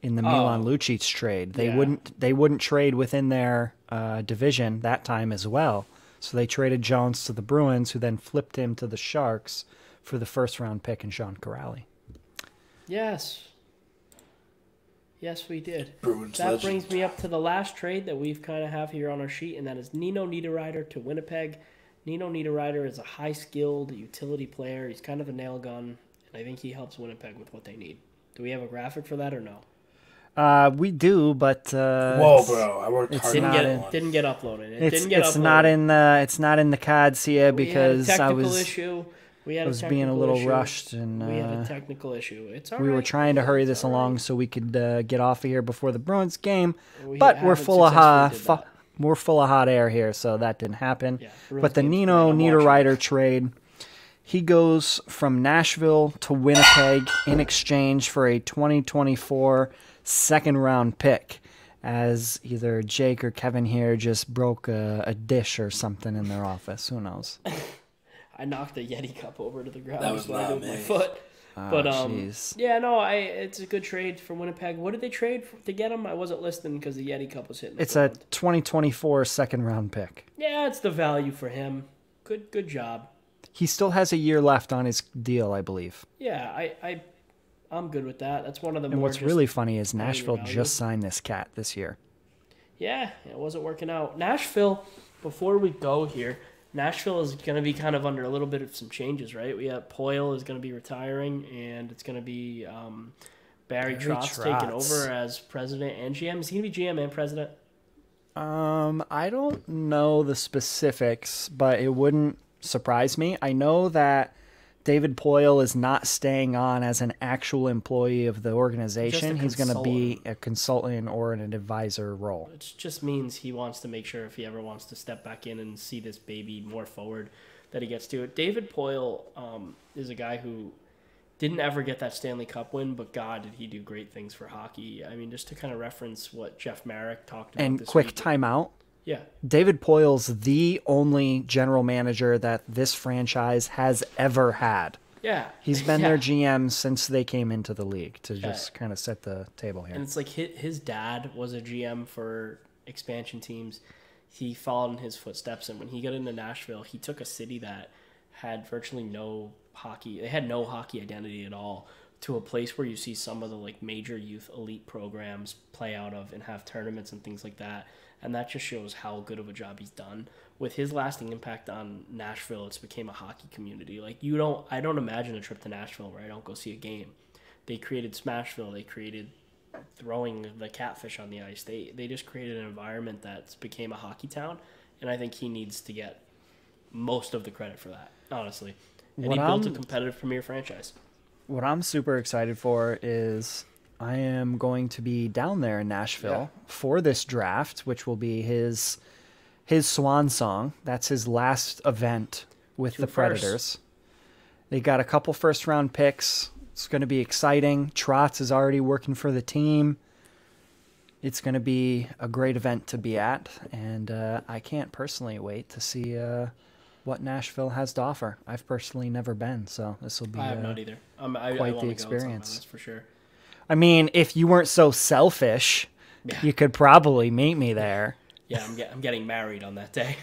in the Milan Lucic trade. They wouldn't trade within their division that time as well. So they traded Jones to the Bruins, who then flipped him to the Sharks for the first-round pick in Sean Corrali. Yes. Yes, we did. Bruins that legend. brings me up to the last trade that we've kind of have here on our sheet, and that is Nino Niederreiter to Winnipeg. Nino Niederreiter is a high-skilled utility player. He's kind of a nail gun, and I think he helps Winnipeg with what they need. Do we have a graphic for that or no? We do, but whoa, bro! I worked hard. Didn't get uploaded. It's not in the cards here because I was being a little rushed and we had a technical issue. It's all we right. were trying to hurry this along so we could get off of here before the Bruins game, We but we're haven't full of hot air here, so that didn't happen. Yeah, but the game's Nino great. I'm Niederreiter trade, he goes from Nashville to Winnipeg in exchange for a 2024 second-round pick, as either Jake or Kevin here just broke a dish or something in their office. Who knows? I knocked a Yeti cup over to the ground. That was not with me. my foot. But geez. yeah, no, it's a good trade for Winnipeg. What did they trade to get him? I wasn't listening because the Yeti cup was hitting. It's a 2024 second-round pick. Yeah, it's the value for him. Good job. He still has a year left on his deal, I believe. Yeah, I'm good with that. That's one of the And more what's just really funny is value Nashville value. just signed this cat this year. Yeah, it wasn't working out. Nashville, before we go here, Nashville is going to be kind of under a little bit of some changes, right? We have Poyle is going to be retiring, and it's going to be Barry Trotz taking over as president and GM. Is he going to be GM and president? I don't know the specifics, but it wouldn't surprise me. I know that David Poyle is not staying on as an actual employee of the organization. He's going to be a consultant or an advisor role. It just means he wants to make sure if he ever wants to step back in and see this baby more forward that he gets to it. David Poyle is a guy who didn't ever get that Stanley Cup win, but God, did he do great things for hockey. I mean, just to kind of reference what Jeff Marek talked about And this quick week. timeout. Yeah. David Poyle's the only general manager that this franchise has ever had. Yeah. He's been their GM since they came into the league, to just kind of set the table here. And it's like his dad was a GM for expansion teams. He followed in his footsteps, and when he got into Nashville, he took a city that had virtually no hockey. They had no hockey identity at all, to a place where you see some of the like major youth elite programs play out of and have tournaments and things like that. And that just shows how good of a job he's done. With his lasting impact on Nashville, it's became a hockey community. Like I don't imagine a trip to Nashville where I don't go see a game. They created Smashville. They created throwing the catfish on the ice. They just created an environment that's became a hockey town. And I think he needs to get most of the credit for that, honestly. And he built a competitive premier franchise. What I'm super excited for is I am going to be down there in Nashville for this draft, which will be his swan song. That's his last event with the Predators. They got a couple first-round picks. It's going to be exciting. Trotz is already working for the team. It's going to be a great event to be at, and I can't personally wait to see what Nashville has to offer. I've personally never been, so this will be I have not either. quite the experience. That's for sure. I mean, if you weren't so selfish, you could probably meet me there. Yeah, I'm getting married on that day.